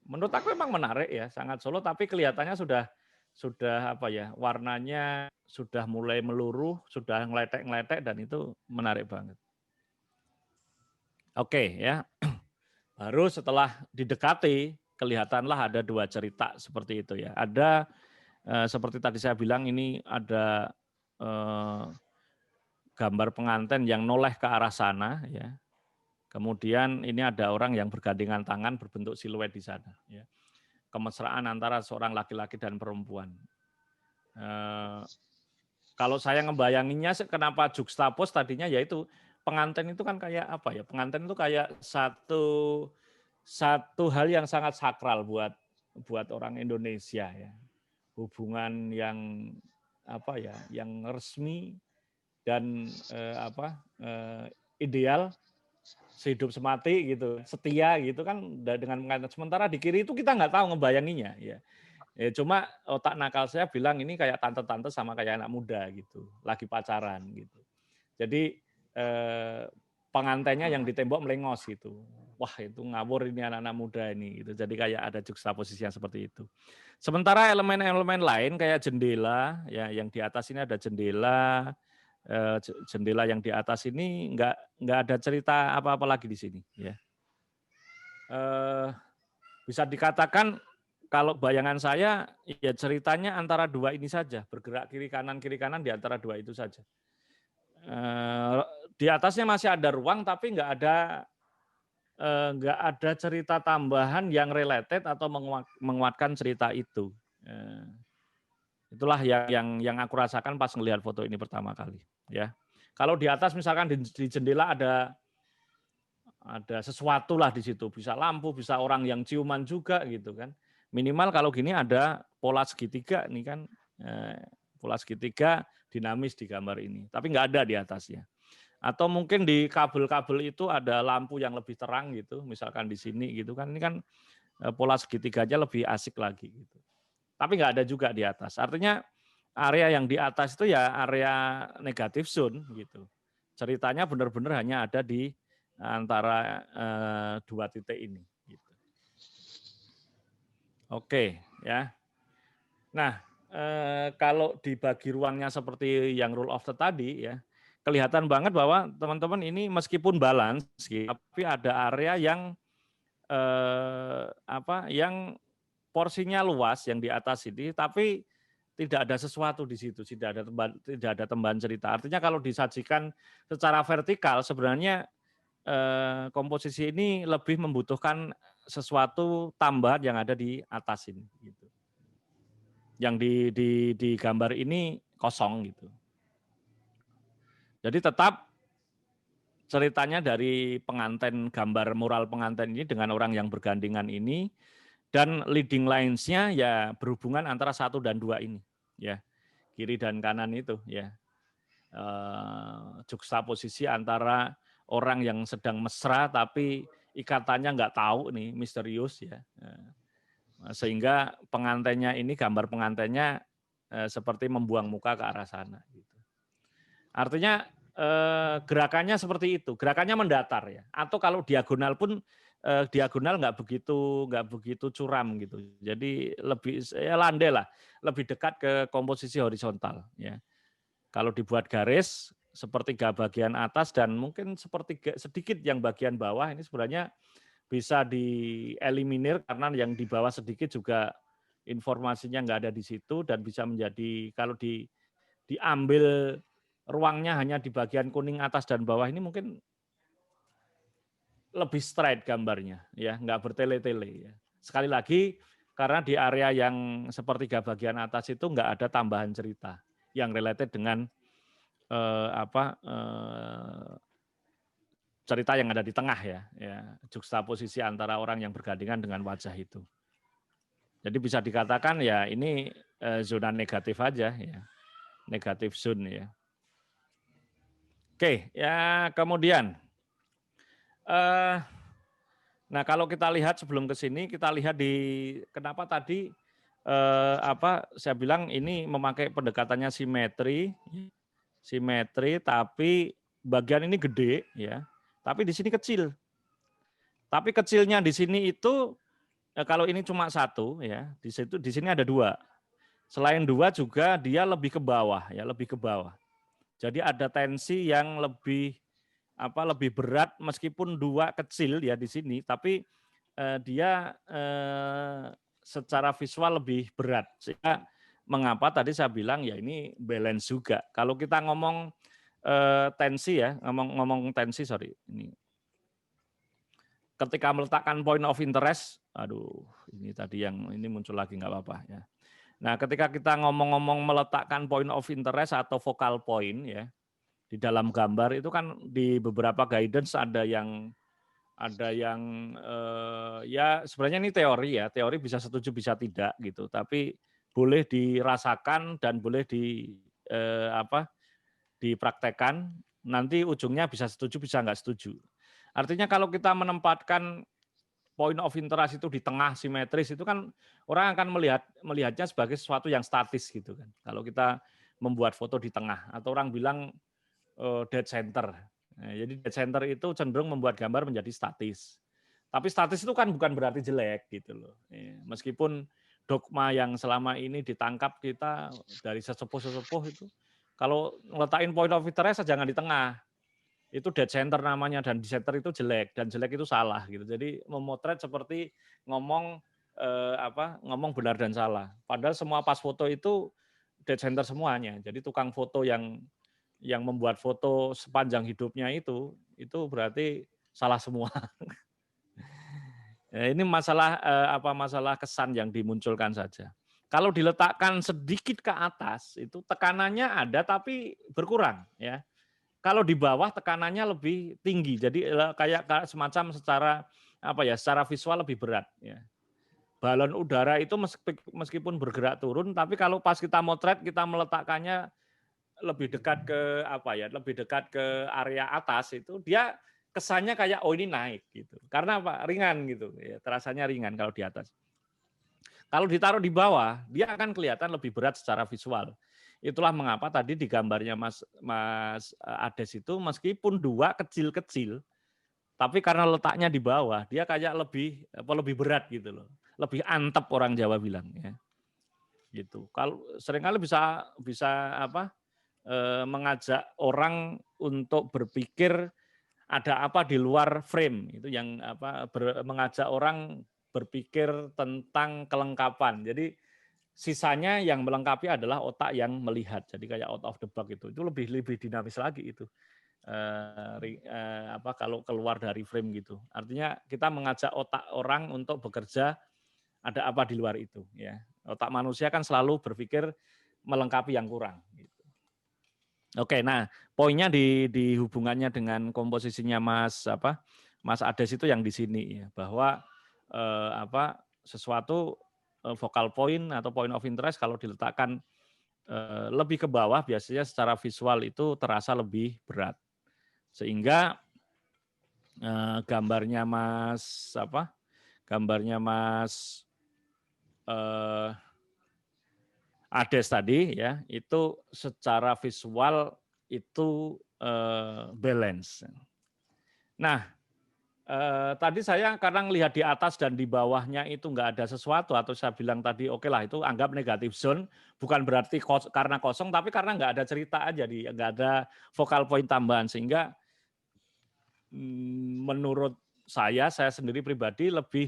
menurut aku memang menarik ya, sangat Solo, tapi kelihatannya sudah warnanya sudah mulai meluruh, sudah ngeletek-ngeletek dan itu menarik banget. Oke ya, baru setelah didekati kelihatanlah ada 2 cerita seperti itu ya. Ada seperti tadi saya bilang ini ada gambar pengantin yang noleh ke arah sana ya. Kemudian ini ada orang yang bergandengan tangan berbentuk siluet di sana ya. Kemesraan antara seorang laki-laki dan perempuan. Kalau saya ngebayanginnya kenapa juxtapose tadinya yaitu pengantin itu kan kayak apa ya? Pengantin itu kayak satu hal yang sangat sakral buat orang Indonesia ya. Hubungan yang yang resmi dan ideal, sehidup semati gitu, setia gitu kan dengan pengantin. Sementara di kiri itu kita nggak tahu ngebayanginya ya. Cuma otak nakal saya bilang ini kayak tante-tante sama kayak anak muda gitu, lagi pacaran gitu. Jadi pengantinnya yang ditembok melengos gitu. Wah itu ngawur ini anak-anak muda ini gitu. Jadi kayak ada juxtaposisi yang seperti itu. Sementara elemen-elemen lain kayak jendela ya, yang di atas ini ada jendela, jendela yang di atas ini nggak ada cerita apa-apa lagi di sini ya. Bisa dikatakan kalau bayangan saya ya ceritanya antara dua ini saja, bergerak kiri kanan di antara dua itu saja. Di atasnya masih ada ruang tapi nggak ada cerita tambahan yang related atau menguatkan cerita itu. Itulah yang aku rasakan pas melihat foto ini pertama kali. Ya, kalau di atas misalkan di jendela ada sesuatu lah di situ, bisa lampu, bisa orang yang ciuman juga gitu kan. Minimal kalau gini ada pola segitiga nih kan, pola segitiga dinamis di gambar ini, tapi nggak ada di atasnya. Atau mungkin di kabel-kabel itu ada lampu yang lebih terang gitu, misalkan di sini gitu kan, ini kan pola segitiganya lebih asik lagi gitu. Tapi nggak ada juga di atas. Artinya area yang di atas itu ya area negatif zone gitu. Ceritanya benar-benar hanya ada di antara dua titik ini. Gitu. Oke, ya. Nah, kalau dibagi ruangnya seperti yang rule of third tadi, ya, kelihatan banget bahwa teman-teman ini meskipun balance, tapi ada area yang yang porsinya luas yang di atas ini, tapi tidak ada sesuatu di situ, tidak ada tambahan cerita. Artinya kalau disajikan secara vertikal, sebenarnya komposisi ini lebih membutuhkan sesuatu tambahan yang ada di atas ini. Gitu. Yang di gambar ini kosong gitu. Jadi tetap ceritanya dari pengantin, gambar mural pengantin ini dengan orang yang bergandengan ini, dan leading lines-nya ya berhubungan antara 1 dan 2 ini, ya kiri dan kanan itu, ya juxtaposisi antara orang yang sedang mesra tapi ikatannya nggak tahu nih, misterius ya, sehingga pengantinnya ini, gambar pengantinnya seperti membuang muka ke arah sana. Gitu. Artinya gerakannya seperti itu, gerakannya mendatar ya, atau kalau diagonal pun diagonal nggak begitu curam gitu, jadi lebih landai lah, lebih dekat ke komposisi horizontal ya. Kalau dibuat garis sepertiga bagian atas dan mungkin sepertiga sedikit yang bagian bawah ini sebenarnya bisa dieliminir karena yang di bawah sedikit juga informasinya nggak ada di situ dan bisa menjadi kalau diambil ruangnya hanya di bagian kuning atas dan bawah ini mungkin lebih straight gambarnya, ya nggak bertele-tele. Ya. Sekali lagi karena di area yang sepertiga bagian atas itu nggak ada tambahan cerita yang related dengan cerita yang ada di tengah ya, juxtaposisi antara orang yang bergandengan dengan wajah itu. Jadi bisa dikatakan ya ini zona negatif aja ya, negatif zone ya. Oke, ya kemudian, nah kalau kita lihat sebelum ke sini, kita lihat di kenapa tadi saya bilang ini memakai pendekatannya simetri, tapi bagian ini gede ya, tapi di sini kecil. Tapi kecilnya di sini itu kalau ini cuma 1 ya, di sini ada 2. Selain 2 juga dia lebih ke bawah ya, lebih ke bawah. Jadi ada tensi yang lebih berat meskipun 2 kecil ya di sini, tapi dia secara visual lebih berat. Sehingga mengapa tadi saya bilang ya ini balance juga. Kalau kita ngomong tensi ya, ngomong tensi ini. Ketika meletakkan point of interest, ini tadi yang ini muncul lagi nggak apa-apa ya. Nah, ketika kita ngomong-ngomong meletakkan point of interest atau focal point ya di dalam gambar itu kan di beberapa guidance ada yang ya sebenarnya ini teori ya, teori bisa setuju bisa tidak gitu, tapi boleh dirasakan dan boleh dipraktekkan, nanti ujungnya bisa setuju bisa nggak setuju. Artinya kalau kita menempatkan point of interest itu di tengah simetris itu kan orang akan melihatnya sebagai sesuatu yang statis gitu kan. Kalau kita membuat foto di tengah atau orang bilang dead center. Nah, jadi dead center itu cenderung membuat gambar menjadi statis. Tapi statis itu kan bukan berarti jelek gitu loh. Meskipun dogma yang selama ini ditangkap kita dari sesepuh-sesepuh itu kalau ngeletakin point of interest jangan di tengah. Itu dead center namanya dan di center itu jelek dan jelek itu salah gitu. Jadi memotret seperti ngomong ngomong benar dan salah. Padahal semua pas foto itu dead center semuanya. Jadi tukang foto yang membuat foto sepanjang hidupnya itu berarti salah semua. Ini masalah masalah kesan yang dimunculkan saja. Kalau diletakkan sedikit ke atas itu tekanannya ada tapi berkurang ya. Kalau di bawah tekanannya lebih tinggi. Jadi kayak semacam secara visual lebih berat ya. Balon udara itu meskipun bergerak turun tapi kalau pas kita motret kita meletakkannya lebih dekat ke lebih dekat ke area atas itu dia kesannya kayak ini naik gitu. Karena apa? Ringan gitu ya, terasanya ringan kalau di atas. Kalau ditaruh di bawah, dia akan kelihatan lebih berat secara visual. Itulah mengapa tadi di gambarnya Mas Ades itu meskipun dua kecil-kecil, tapi karena letaknya di bawah, dia kayak lebih berat gitu loh. Lebih antep orang Jawa bilang ya. Gitu. Kalau seringkali bisa mengajak orang untuk berpikir ada apa di luar frame itu yang mengajak orang berpikir tentang kelengkapan. Jadi sisanya yang melengkapi adalah otak yang melihat. Jadi kayak out of the box itu lebih dinamis lagi itu. Kalau keluar dari frame gitu. Artinya kita mengajak otak orang untuk bekerja ada apa di luar itu ya. Otak manusia kan selalu berpikir melengkapi yang kurang gitu. Oke, nah poinnya di hubungannya dengan komposisinya Mas Ades itu yang di sini ya, bahwa sesuatu focal point atau point of interest kalau diletakkan lebih ke bawah biasanya secara visual itu terasa lebih berat. Sehingga gambarnya Mas Ades tadi ya itu secara visual itu balance. Nah tadi saya karena melihat di atas dan di bawahnya itu nggak ada sesuatu atau saya bilang tadi oke lah itu anggap negatif zone bukan berarti karena kosong tapi karena nggak ada cerita aja nggak ada focal point tambahan sehingga menurut saya sendiri pribadi lebih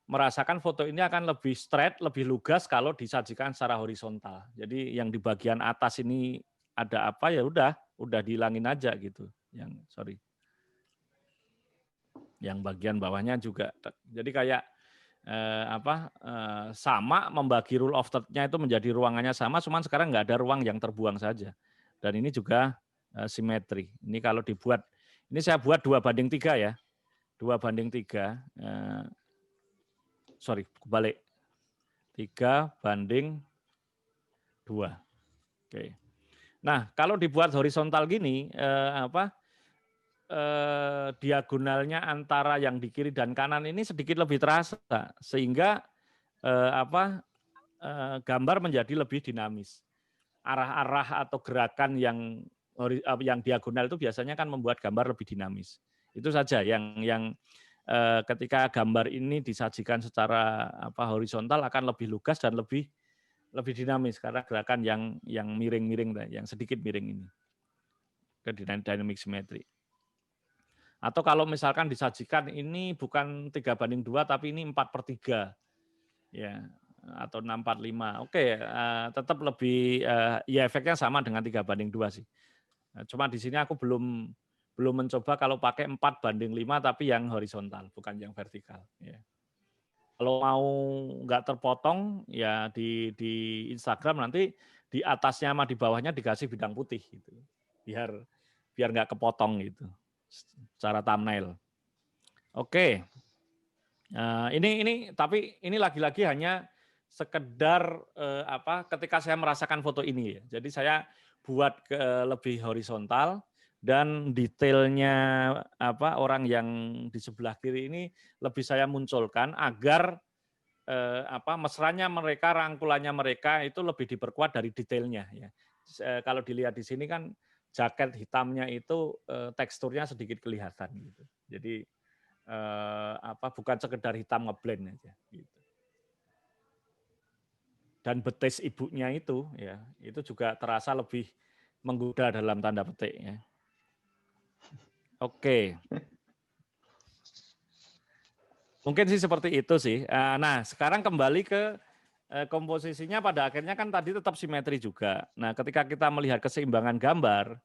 merasakan foto ini akan lebih straight, lebih lugas kalau disajikan secara horizontal. Jadi yang di bagian atas ini ada apa ya udah dihilangin aja gitu. Yang bagian bawahnya juga. Jadi kayak sama membagi rule of third-nya itu menjadi ruangannya sama, cuman sekarang nggak ada ruang yang terbuang saja. Dan ini juga simetri. Ini kalau dibuat, ini saya buat 2:3 ya. 2:3. Kebalik. 3:2. Oke. Nah, kalau dibuat horizontal gini, diagonalnya antara yang di kiri dan kanan ini sedikit lebih terasa, sehingga gambar menjadi lebih dinamis. Arah-arah atau gerakan yang diagonal itu biasanya kan membuat gambar lebih dinamis. Itu saja yang ketika gambar ini disajikan secara horizontal akan lebih lugas dan lebih dinamis karena gerakan yang miring-miring, yang sedikit miring ini ke dynamic symmetry. Atau kalau misalkan disajikan ini bukan 3:2 tapi ini 4/3 ya atau 6/5. Oke, tetap lebih ya efeknya sama dengan 3:2 sih. Cuma di sini aku belum mencoba kalau pakai 4:5 tapi yang horizontal, bukan yang vertikal. Ya. Kalau mau nggak terpotong, ya di Instagram nanti di atasnya sama di bawahnya dikasih bidang putih gitu, biar nggak kepotong gitu, secara thumbnail. Oke, ini tapi ini lagi-lagi hanya sekedar ketika saya merasakan foto ini ya. Jadi saya buat lebih horizontal. Dan detailnya orang yang di sebelah kiri ini lebih saya munculkan agar mesranya mereka, rangkulannya mereka itu lebih diperkuat dari detailnya ya. Kalau dilihat di sini kan jaket hitamnya itu teksturnya sedikit kelihatan gitu. Jadi bukan sekedar hitam ngeblend aja gitu. Dan betis ibunya itu ya, itu juga terasa lebih menggoda dalam tanda petik ya. Oke. Mungkin sih seperti itu sih. Nah, sekarang kembali ke komposisinya pada akhirnya kan tadi tetap simetri juga. Nah, ketika kita melihat keseimbangan gambar,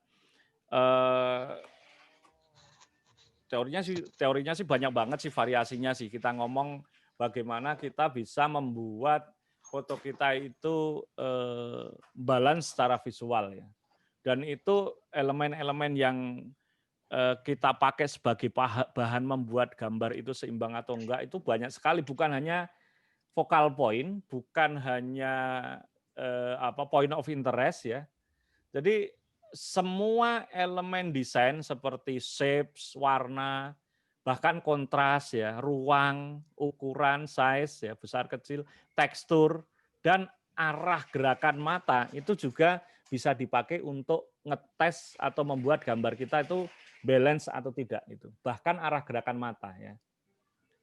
teorinya sih banyak banget sih variasinya sih. Kita ngomong bagaimana kita bisa membuat foto kita itu balance secara visual ya. Dan itu elemen-elemen yang kita pakai sebagai bahan membuat gambar itu seimbang atau enggak itu banyak sekali, bukan hanya focal point, bukan hanya point of interest ya. Jadi semua elemen desain seperti shapes, warna, bahkan kontras ya, ruang, ukuran, size ya, besar kecil, tekstur dan arah gerakan mata itu juga bisa dipakai untuk ngetes atau membuat gambar kita itu balance atau tidak itu. Bahkan arah gerakan mata ya.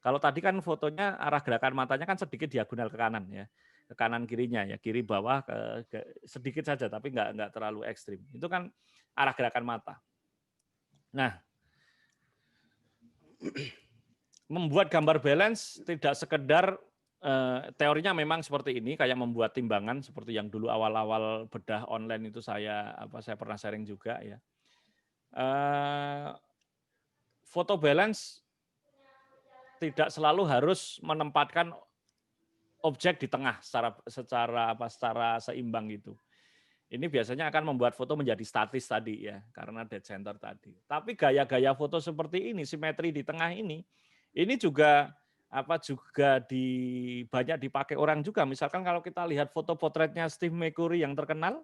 Kalau tadi kan fotonya arah gerakan matanya kan sedikit diagonal ke kanan ya, ke kanan kirinya ya, kiri bawah sedikit saja tapi nggak terlalu ekstrim. Itu kan arah gerakan mata. Nah, membuat gambar balance tidak sekedar teorinya memang seperti ini, kayak membuat timbangan seperti yang dulu awal-awal bedah online itu saya pernah sharing juga ya. Foto balance tidak selalu harus menempatkan objek di tengah secara seimbang gitu. Ini biasanya akan membuat foto menjadi statis tadi ya, karena dead center tadi. Tapi gaya-gaya foto seperti ini, simetri di tengah ini juga banyak dipakai orang juga. Misalkan kalau kita lihat foto potretnya Steve McCurry yang terkenal,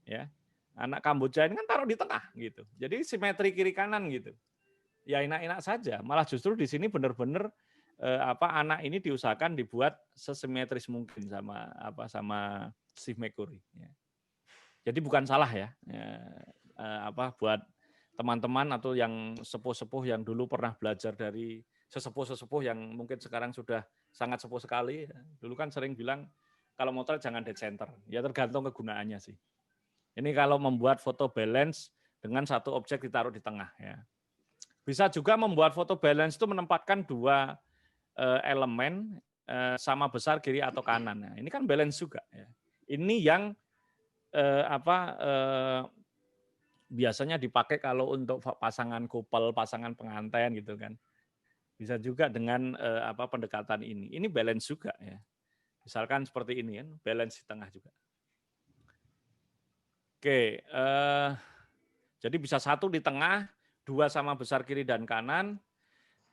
ya anak Kamboja ini kan taruh di tengah gitu. Jadi simetri kiri kanan gitu. Ya enak-enak saja. Malah justru di sini benar-benar anak ini diusahakan dibuat sesimetris mungkin sama Steve McCurry. Ya. Jadi bukan salah ya, buat teman-teman atau yang sepuh-sepuh yang dulu pernah belajar dari sesepuh-sesepuh yang mungkin sekarang sudah sangat sepuh sekali. Ya. Dulu kan sering bilang kalau motret jangan dead center. Ya tergantung kegunaannya sih. Ini kalau membuat foto balance dengan satu objek ditaruh di tengah ya. Bisa juga membuat foto balance itu menempatkan dua elemen sama besar kiri atau kanan. Nah, ini kan balance juga. Ya. Ini yang biasanya dipakai kalau untuk pasangan couple, pasangan pengantin gitu kan. Bisa juga dengan pendekatan ini. Ini balance juga ya. Misalkan seperti ini kan, balance di tengah juga. Oke, jadi bisa satu di tengah, dua sama besar kiri dan kanan.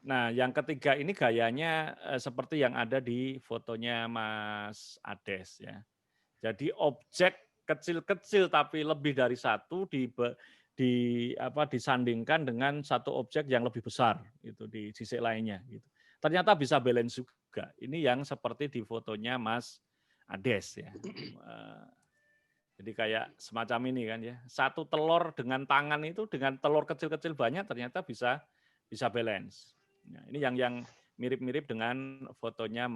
Nah, yang ketiga ini gayanya seperti yang ada di fotonya Mas Ades ya. Jadi objek kecil-kecil tapi lebih dari satu disandingkan dengan satu objek yang lebih besar gitu di sisi lainnya gitu. Ternyata bisa balance juga. Ini yang seperti di fotonya Mas Ades ya. Jadi kayak semacam ini kan ya. Satu telur dengan tangan itu dengan telur kecil-kecil banyak ternyata bisa balance. Nah, ini yang mirip-mirip dengan fotonya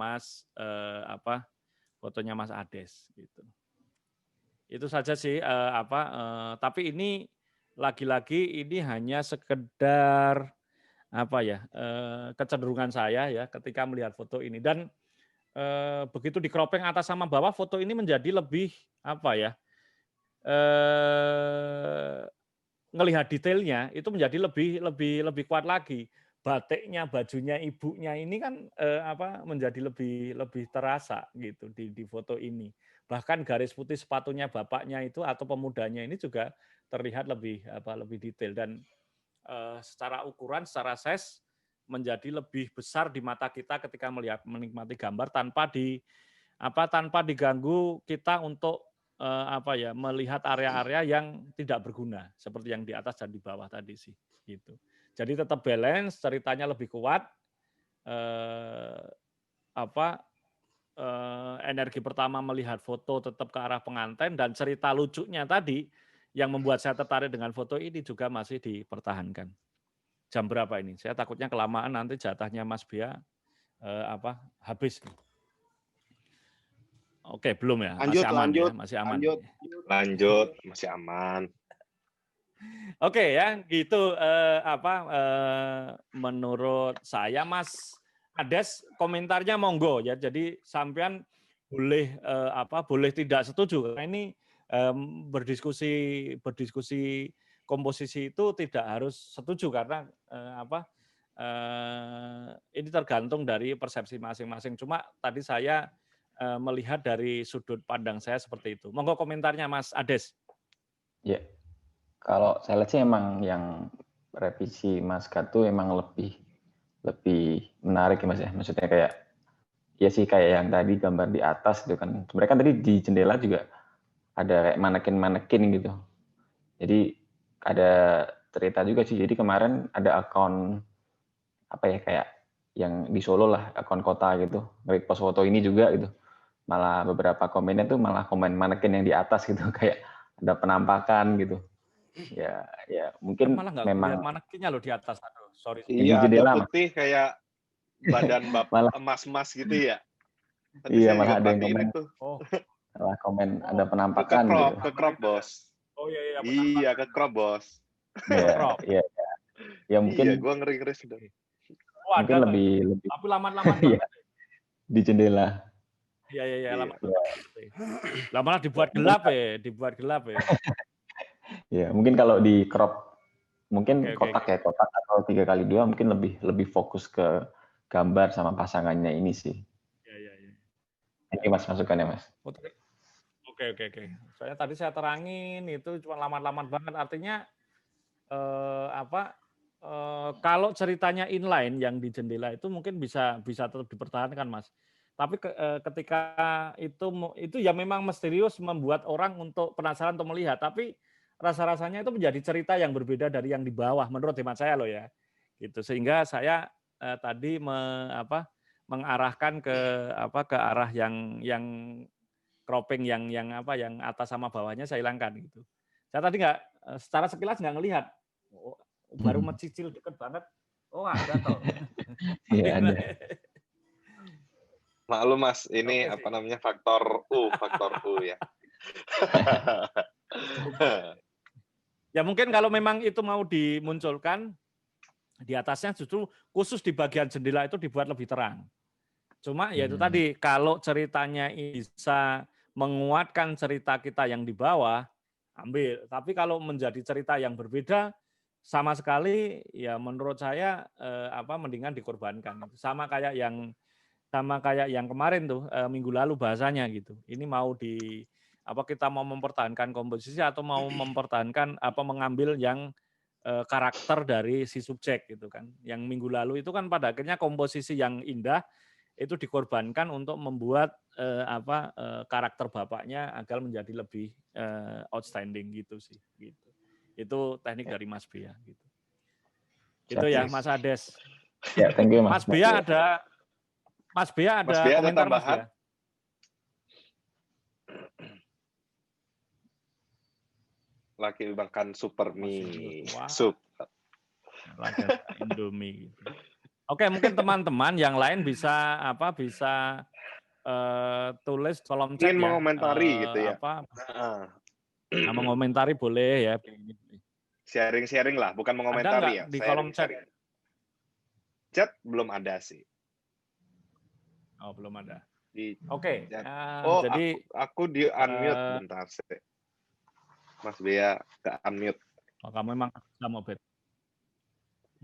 fotonya Mas Ades gitu. Itu saja sih tapi ini lagi-lagi ini hanya sekedar kecenderungan saya ya ketika melihat foto ini dan begitu di cropping atas sama bawah foto ini menjadi lebih ngelihat detailnya itu menjadi lebih kuat lagi. Batiknya, bajunya ibunya ini kan menjadi lebih terasa gitu di foto ini. Bahkan garis putih sepatunya bapaknya itu atau pemudanya ini juga terlihat lebih detail dan secara ukuran, secara size menjadi lebih besar di mata kita ketika menikmati gambar tanpa diganggu kita untuk melihat area-area yang tidak berguna seperti yang di atas dan di bawah tadi sih gitu. Jadi tetap balance, ceritanya lebih kuat, energi pertama melihat foto tetap ke arah pengantin dan cerita lucunya tadi yang membuat saya tertarik dengan foto ini juga masih dipertahankan. Jam berapa ini? Saya takutnya kelamaan nanti jatahnya Mas Bia habis. Oke, belum ya? Masih aman ya? Masih aman. Lanjut, masih aman. Oke ya, gitu menurut saya Mas Ades komentarnya monggo ya. Jadi sampean boleh boleh tidak setuju karena ini berdiskusi komposisi itu tidak harus setuju karena ini tergantung dari persepsi masing-masing. Cuma tadi saya melihat dari sudut pandang saya seperti itu. Monggo komentarnya Mas Ades. Ya, kalau saya lihat sih emang yang revisi Mas Gatu emang lebih menarik ya Mas ya. Maksudnya kayak ya sih kayak yang tadi gambar di atas itu kan. Sebenarnya kan tadi di jendela juga ada kayak manekin gitu. Jadi ada cerita juga sih. Jadi kemarin ada akun kayak yang di Solo lah, akun kota gitu, nge-repost foto ini juga gitu. Malah beberapa komennya tuh malah komen manekin yang di atas gitu, kayak ada penampakan gitu. Ya mungkin malah nggak memang manekinnya loh di atas. Aduh, sorry. Iya, jendela, ada putih kayak badan malah emas-emas gitu ya. Tadi iya saya malah juga ada yang perhatiin komen, itu. malah komen ada Ke penampakan gitu. crop, ke crop bos. Oh iya Iya, ke crop bos. Ya mungkin. Iya, gua ngeri-ngeri sudah. Oh, mungkin ada lebih tapi lama-lama iya, di jendela. Iya, lama. Lama dibuat gelap ya. Ya, mungkin kalau di crop mungkin Oke. kotak atau 3x2 mungkin lebih fokus ke gambar sama pasangannya ini sih. Iya. Ini Mas masukannya Mas. Oke. Soalnya tadi saya terangin itu cuma lamat-lamat banget. Artinya kalau ceritanya inline yang di jendela itu mungkin bisa tetap dipertahankan Mas. Tapi ketika itu ya memang misterius membuat orang untuk penasaran untuk melihat. Tapi rasa-rasanya itu menjadi cerita yang berbeda dari yang di bawah menurut hemat saya loh ya. Gitu. Sehingga saya tadi mengarahkan ke arah yang cropping yang atas sama bawahnya saya hilangkan gitu. Saya tadi secara sekilas nggak ngelihat. Baru mencicil deket banget. Oh ada toh. Iya ada. Maklum Mas, ini namanya faktor U ya. Ya mungkin kalau memang itu mau dimunculkan di atasnya justru khusus di bagian jendela itu dibuat lebih terang. Cuma ya itu tadi kalau ceritanya bisa menguatkan cerita kita yang di bawah, ambil. Tapi kalau menjadi cerita yang berbeda sama sekali ya menurut saya mendingan dikorbankan. Sama kayak yang kemarin tuh minggu lalu bahasanya gitu. Ini mau kita mau mempertahankan komposisi atau mau mempertahankan mengambil yang karakter dari si subjek gitu kan. Yang minggu lalu itu kan pada akhirnya komposisi yang indah itu dikorbankan untuk membuat karakter bapaknya agar menjadi lebih outstanding gitu sih gitu. Itu teknik dari Mas Bea gitu. Gitu ya Mas Ades. Ya, thank you Mas. Mas Bea ada komentar Mas Bea? Lagi makan super mie. Wah. Sup. Lagi Indomie gitu. Oke, mungkin teman-teman yang lain bisa tulis kolom chat ingin ya. mengomentari gitu ya. Mengomentari boleh ya. Sharing lah, bukan mengomentari ya. Di kolom chat? Chat belum ada sih. Oh, belum ada. Oke. Jadi aku di unmute bentar sih. Mas Bea ke unmute. Oh, kamu memang sama bet.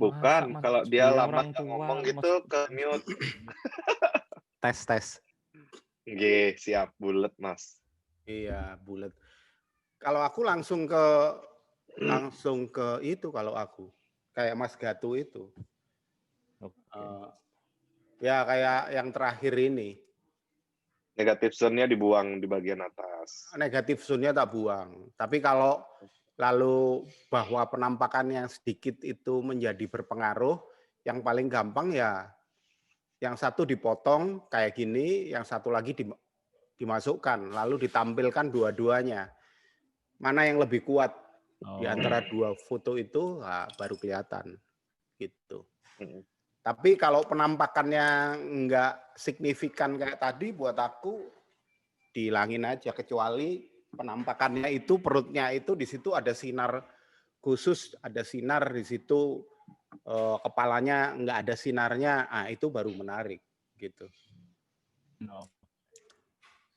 Bukan, kalau dia lama ngomong gitu ke mute. Tes. Oke, siap, bulet Mas. Iya, bulet. Kalau aku langsung ke itu kalau aku kayak Mas Gatu itu. Ya kayak yang terakhir ini. Negatif zone-nya dibuang di bagian atas. Negatif zone-nya tak buang. Tapi kalau lalu bahwa penampakan yang sedikit itu menjadi berpengaruh, yang paling gampang ya yang satu dipotong kayak gini, yang satu lagi dimasukkan, lalu ditampilkan dua-duanya. Mana yang lebih kuat di antara dua foto itu baru kelihatan gitu. Tapi kalau penampakannya enggak signifikan kayak tadi, buat aku dihilangin aja, kecuali penampakannya itu perutnya itu di situ ada sinar khusus, ada sinar di situ kepalanya nggak ada sinarnya, itu baru menarik gitu. No.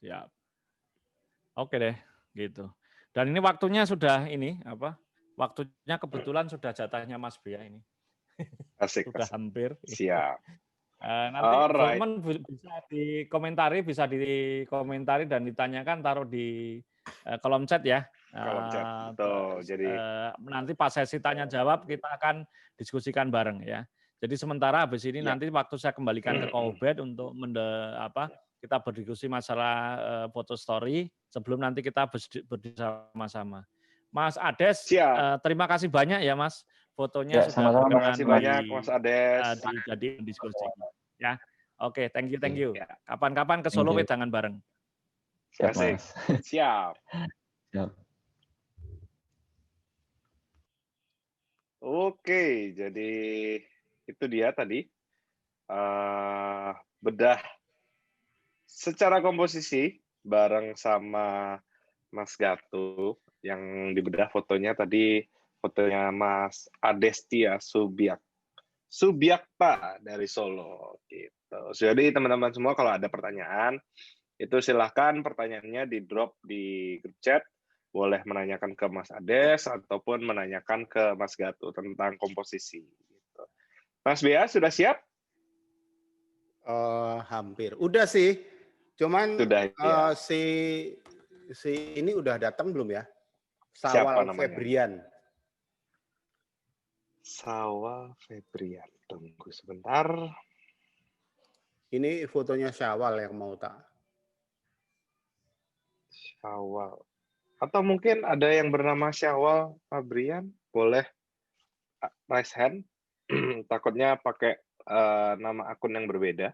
Siap. Oke deh, gitu. Dan ini waktunya sudah waktunya kebetulan sudah jatahnya Mas Bea ini. Asik, Sudah asik. hampir. Siap. Nanti Alright. teman bisa dikomentari dan ditanyakan, taruh di kolom chat ya. Kolom chat, betul. Jadi Nanti pas sesi tanya jawab kita akan diskusikan bareng ya. Jadi sementara habis ini nanti waktu saya kembalikan ke Koubet untuk kita berdiskusi masalah foto story sebelum nanti kita berdiskusi sama-sama. Mas Ades, terima kasih banyak ya Mas, fotonya sudah terima kasih banyak Mas Ades. Jadi diskusi ya. Oke, thank you. Kapan-kapan ke Solo wedangan bareng. Siap, Mas. Siap. Oke, jadi itu dia tadi bedah secara komposisi bareng sama Mas Gatu yang dibedah fotonya tadi, fotonya Mas Adestia Subiakta dari Solo gitu. Jadi teman-teman semua kalau ada pertanyaan itu silahkan pertanyaannya di drop di grup chat, boleh menanyakan ke Mas Ades ataupun menanyakan ke Mas Gatu tentang komposisi gitu. Mas Bea sudah siap? Hampir. Udah sih. Cuman sudah, ya. si ini udah datang belum ya? Siapa Sawal namanya? Febrian. Sawal Febrian. Tunggu sebentar. Ini fotonya Syawal yang mau tak. Syawal. Atau mungkin ada yang bernama Syawal Febrian? Boleh raise hand. Takutnya pakai nama akun yang berbeda.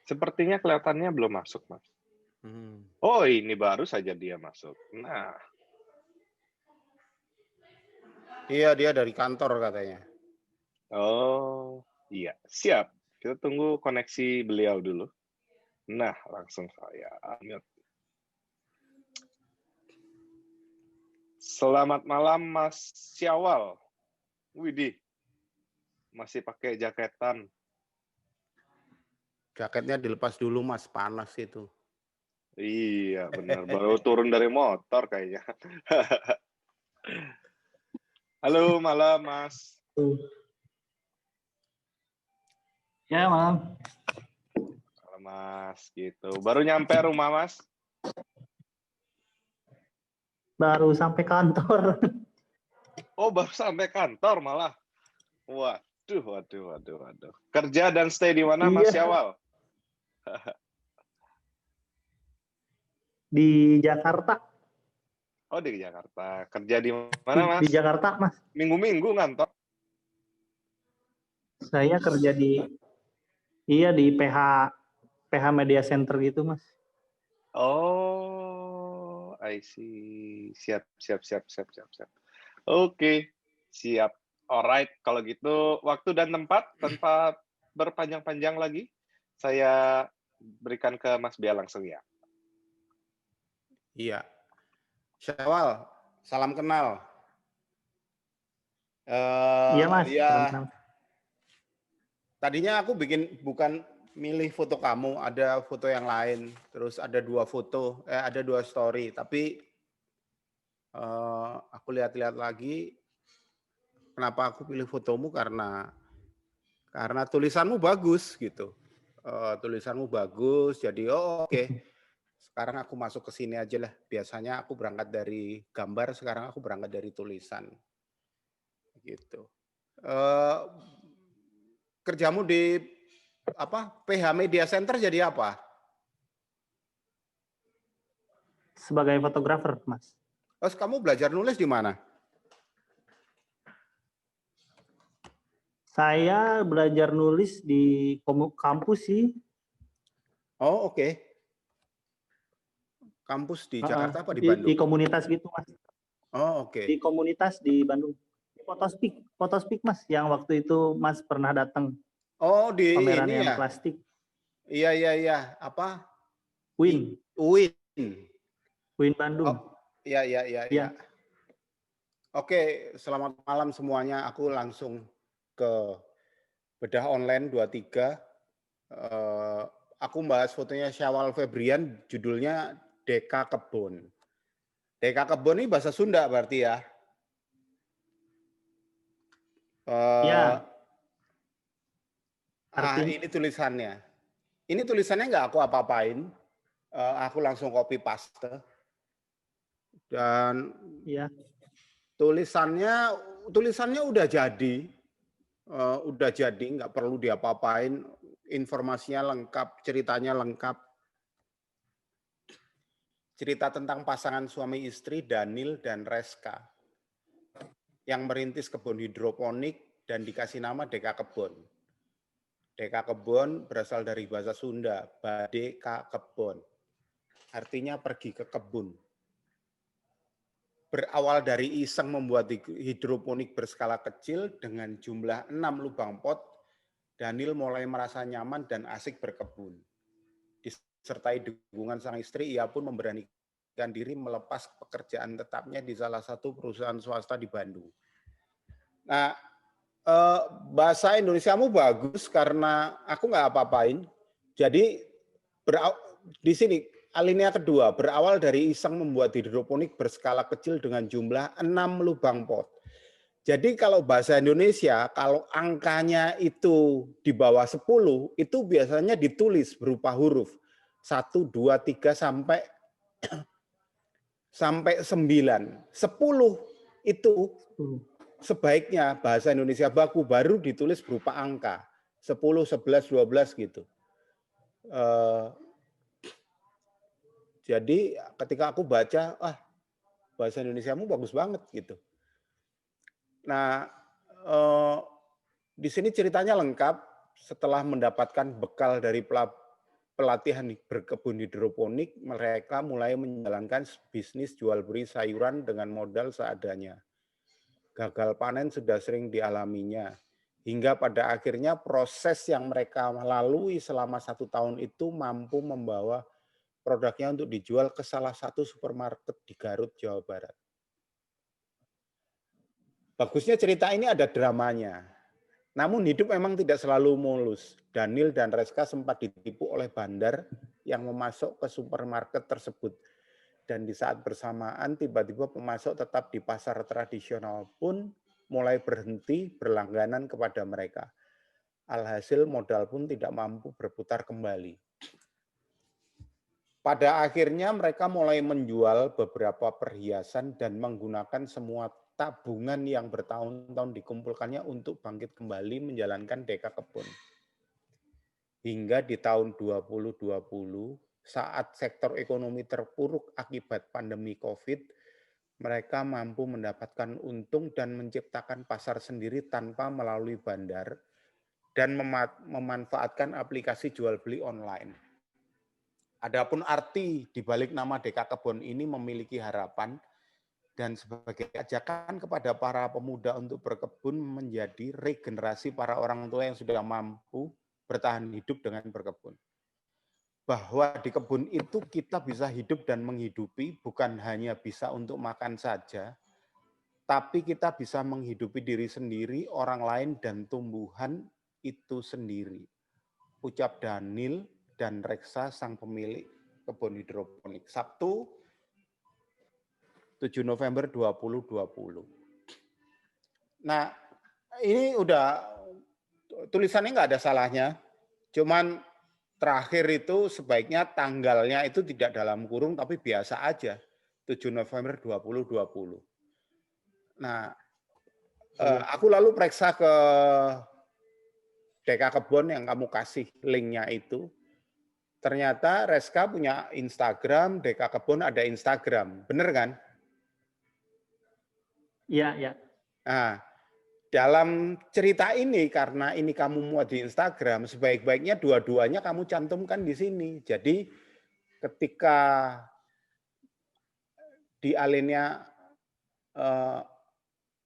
Sepertinya kelihatannya belum masuk, Mas. Oh, ini baru saja dia masuk. Nah. Iya, dia dari kantor katanya. Oh, iya. Siap. Kita tunggu koneksi beliau dulu. Nah, langsung saya unmute. Selamat malam, Mas Syawal. Widih. Masih pakai jaketan. Jaketnya dilepas dulu, Mas. Panas itu. Iya, benar. Baru turun dari motor kayaknya. Halo, malam, Mas. Ya, malam. Halo, Mas. Gitu. Baru nyampe rumah, Mas? Baru sampai kantor. Oh, baru sampai kantor malah. Waduh. Kerja dan stay di mana, Mas Syawal? Di Jakarta. Oh, di Jakarta. Kerja di mana, Mas? Di Jakarta, Mas. Minggu-minggu ngantor? Saya kerja di PH Media Center gitu, Mas. Oh, I see. Siap. Oke, siap. Alright, kalau gitu waktu dan tempat tanpa berpanjang-panjang lagi, saya berikan ke Mas Bea langsung ya. Iya. Syawal, salam kenal. Iya, Mas. Ya. Tadinya aku bukan milih foto kamu, ada foto yang lain, terus ada dua story, tapi aku lihat-lihat lagi, kenapa aku pilih fotomu karena tulisanmu bagus gitu. Tulisanmu bagus, jadi oke. Sekarang aku masuk ke sini aja lah. Biasanya aku berangkat dari gambar, sekarang aku berangkat dari tulisan. Gitu. Kerjamu di PH Media Center jadi apa? Sebagai fotografer, Mas. Terus kamu belajar nulis di mana? Saya belajar nulis di kampus sih. Oh, oke. Kampus di Jakarta apa di Bandung? Di komunitas gitu, Mas. Oh, oke. Di komunitas di Bandung. Photospeak, Mas, yang waktu itu Mas pernah datang. Oh, di pameran ini yang ya? plastik. Iya. Apa? Win Bandung. Oh, iya. Iya. Oke, selamat malam semuanya. Aku langsung ke bedah online 23. Aku bahas fotonya Syawal Febrian, judulnya Deka Kebon. Deka Kebon ini bahasa Sunda berarti ya? Ya. Ini tulisannya. Ini tulisannya nggak aku apa-apain. Aku langsung copy paste. Dan ya. tulisannya udah jadi. Nggak perlu diapa-apain. Informasinya lengkap, ceritanya lengkap. Cerita tentang pasangan suami istri Daniel dan Reska yang merintis kebun hidroponik dan dikasih nama Deka Kebon. Deka Kebon berasal dari bahasa Sunda, Badeka Kebon. Artinya pergi ke kebun. Berawal dari iseng membuat hidroponik berskala kecil dengan jumlah 6 lubang pot, Daniel mulai merasa nyaman dan asik berkebun. Disertai dukungan sang istri, ia pun memberanikan diri melepas pekerjaan tetapnya di salah satu perusahaan swasta di Bandung. Nah, bahasa Indonesiamu bagus karena aku nggak apa-apain. Jadi di sini alinea kedua, berawal dari iseng membuat hidroponik berskala kecil dengan jumlah 6 lubang pot. Jadi kalau bahasa Indonesia, kalau angkanya itu di bawah 10, itu biasanya ditulis berupa huruf. 1, 2, 3, sampai 9. 10 itu sebaiknya bahasa Indonesia baku baru ditulis berupa angka. 10, 11, 12 gitu. Jadi ketika aku baca, bahasa Indonesiamu bagus banget gitu. Nah, di sini ceritanya lengkap. Setelah mendapatkan bekal dari pelatihan berkebun hidroponik, mereka mulai menjalankan bisnis jual beli sayuran dengan modal seadanya. Gagal panen sudah sering dialaminya. Hingga pada akhirnya proses yang mereka lalui selama 1 tahun itu mampu membawa produknya untuk dijual ke salah satu supermarket di Garut, Jawa Barat. Bagusnya cerita ini ada dramanya. Namun hidup memang tidak selalu mulus. Daniel dan Reska sempat ditipu oleh bandar yang memasok ke supermarket tersebut. Dan di saat bersamaan tiba-tiba pemasok tetap di pasar tradisional pun mulai berhenti berlangganan kepada mereka. Alhasil modal pun tidak mampu berputar kembali. Pada akhirnya mereka mulai menjual beberapa perhiasan dan menggunakan semua tabungan yang bertahun-tahun dikumpulkannya untuk bangkit kembali menjalankan Deka Kebon. Hingga di tahun 2020, saat sektor ekonomi terpuruk akibat pandemi COVID, mereka mampu mendapatkan untung dan menciptakan pasar sendiri tanpa melalui bandar dan memanfaatkan aplikasi jual beli online. Adapun arti di balik nama Deka Kebon ini memiliki harapan dan sebagai ajakan kepada para pemuda untuk berkebun menjadi regenerasi para orang tua yang sudah mampu bertahan hidup dengan berkebun. Bahwa di kebun itu kita bisa hidup dan menghidupi, bukan hanya bisa untuk makan saja, tapi kita bisa menghidupi diri sendiri, orang lain, dan tumbuhan itu sendiri. Ucap Daniel dan Reksa, sang pemilik kebun hidroponik. Sabtu 7 November 2020. Nah, ini udah tulisannya nggak ada salahnya. Cuman terakhir itu sebaiknya tanggalnya itu tidak dalam kurung tapi biasa aja. 7 November 2020. Nah, aku lalu periksa ke Deka Kebon yang kamu kasih linknya itu. Ternyata Reska punya Instagram, Deka Kebon ada Instagram. Bener kan? Iya. Nah, dalam cerita ini, karena ini kamu muat di Instagram, sebaik-baiknya dua-duanya kamu cantumkan di sini. Jadi ketika di alinea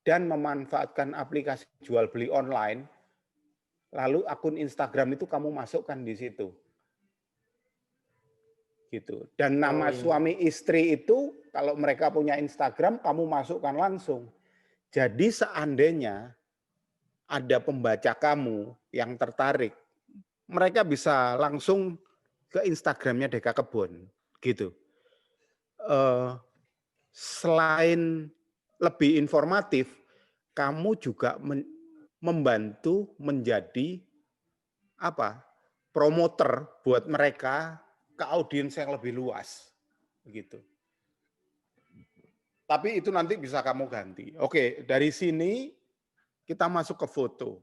dan memanfaatkan aplikasi jual beli online, lalu akun Instagram itu kamu masukkan di situ. gitu. Dan nama suami istri itu kalau mereka punya Instagram kamu masukkan langsung. Jadi seandainya ada pembaca kamu yang tertarik, mereka bisa langsung ke Instagramnya Deka Kebon, gitu. Selain lebih informatif, kamu juga membantu menjadi promoter buat mereka ke audiens yang lebih luas, begitu. Tapi itu nanti bisa kamu ganti. Oke, dari sini kita masuk ke foto.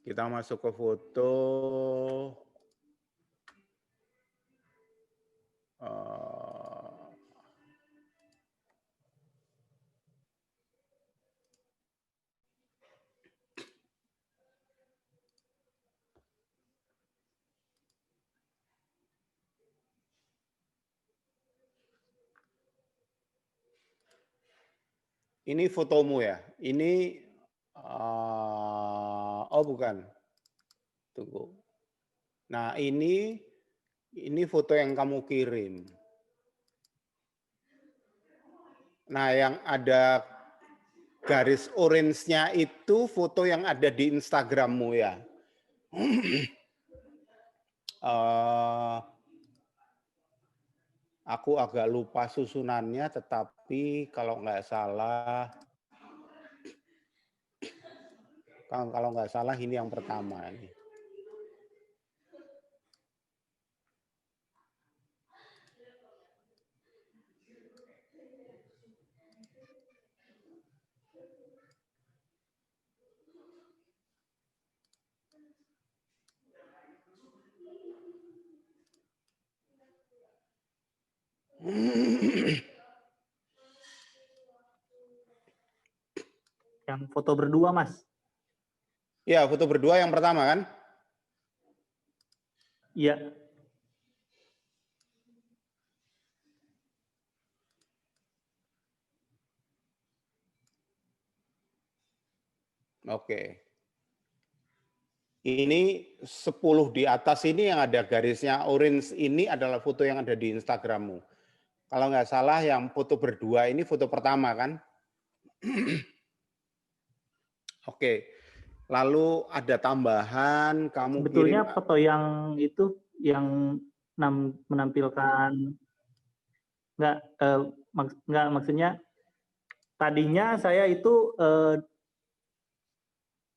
Kita masuk ke foto. Ini fotomu ya. Ini oh bukan. Tunggu. Nah, ini foto yang kamu kirim. Nah, yang ada garis orange-nya itu foto yang ada di Instagrammu ya. Aku agak lupa susunannya, tetapi kalau nggak salah ini yang pertama ini. Yang foto berdua, Mas. Ya, foto berdua yang pertama kan? Iya. Oke. Ini 10 di atas ini yang ada garisnya orange ini adalah foto yang ada di Instagrammu. Kalau nggak salah yang foto berdua ini foto pertama kan? Oke. Lalu ada tambahan kamu Sebetulnya kirim. foto yang itu yang menampilkan nggak maksudnya tadinya saya itu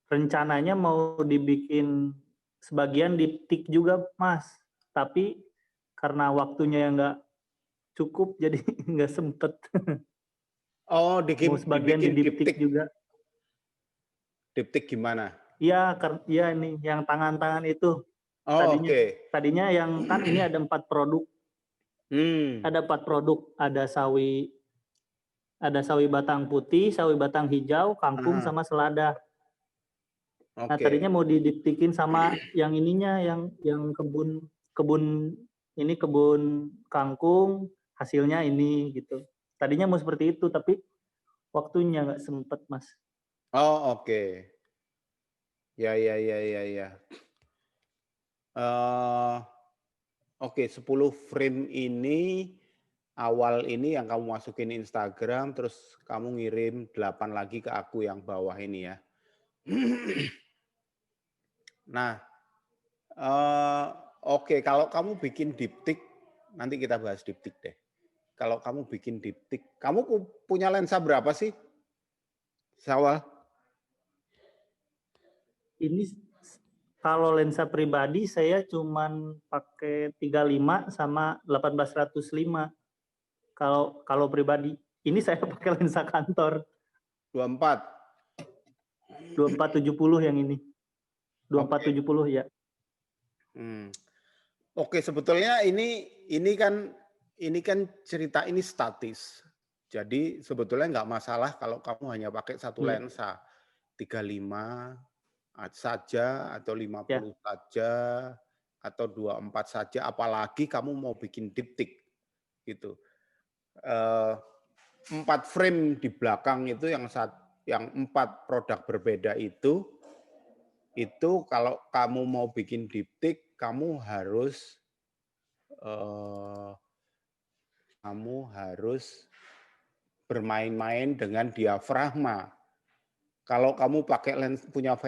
rencananya mau dibikin sebagian diptik juga, Mas. Tapi karena waktunya yang nggak cukup, jadi nggak sempet. Oh, Mau sebagian di diptik juga. Diptik gimana? Iya, ya ini yang tangan-tangan itu. Oh, Tadinya yang kan ini ada 4 produk. Ada 4 produk. Ada sawi batang putih, sawi batang hijau, kangkung, sama selada. Nah, tadinya mau didiptikin sama yang ininya, yang kebun kangkung, hasilnya ini gitu. Tadinya mau seperti itu, tapi waktunya nggak sempet, Mas. Oh, oke. Ya. Oke, 10 frame ini awal ini yang kamu masukin Instagram, terus kamu ngirim 8 lagi ke aku yang bawah ini ya. Nah, oke, kalau kamu bikin diptik, nanti kita bahas diptik deh. Kalau kamu bikin diptik, kamu punya lensa berapa sih, Syawal? Ini kalau lensa pribadi saya cuman pakai 35 sama 1805. Kalau pribadi, ini saya pakai lensa kantor. 24. 2470 yang ini. 2470 ya. Oke, sebetulnya ini kan cerita ini statis. Jadi sebetulnya nggak masalah kalau kamu hanya pakai satu lensa, 35 saja atau 50 saja atau 24 saja, apalagi kamu mau bikin diptik gitu. 4 frame di belakang itu yang 4 produk berbeda itu itu kalau kamu mau bikin diptik, kamu harus bermain-main dengan diafragma. Kalau kamu pakai punya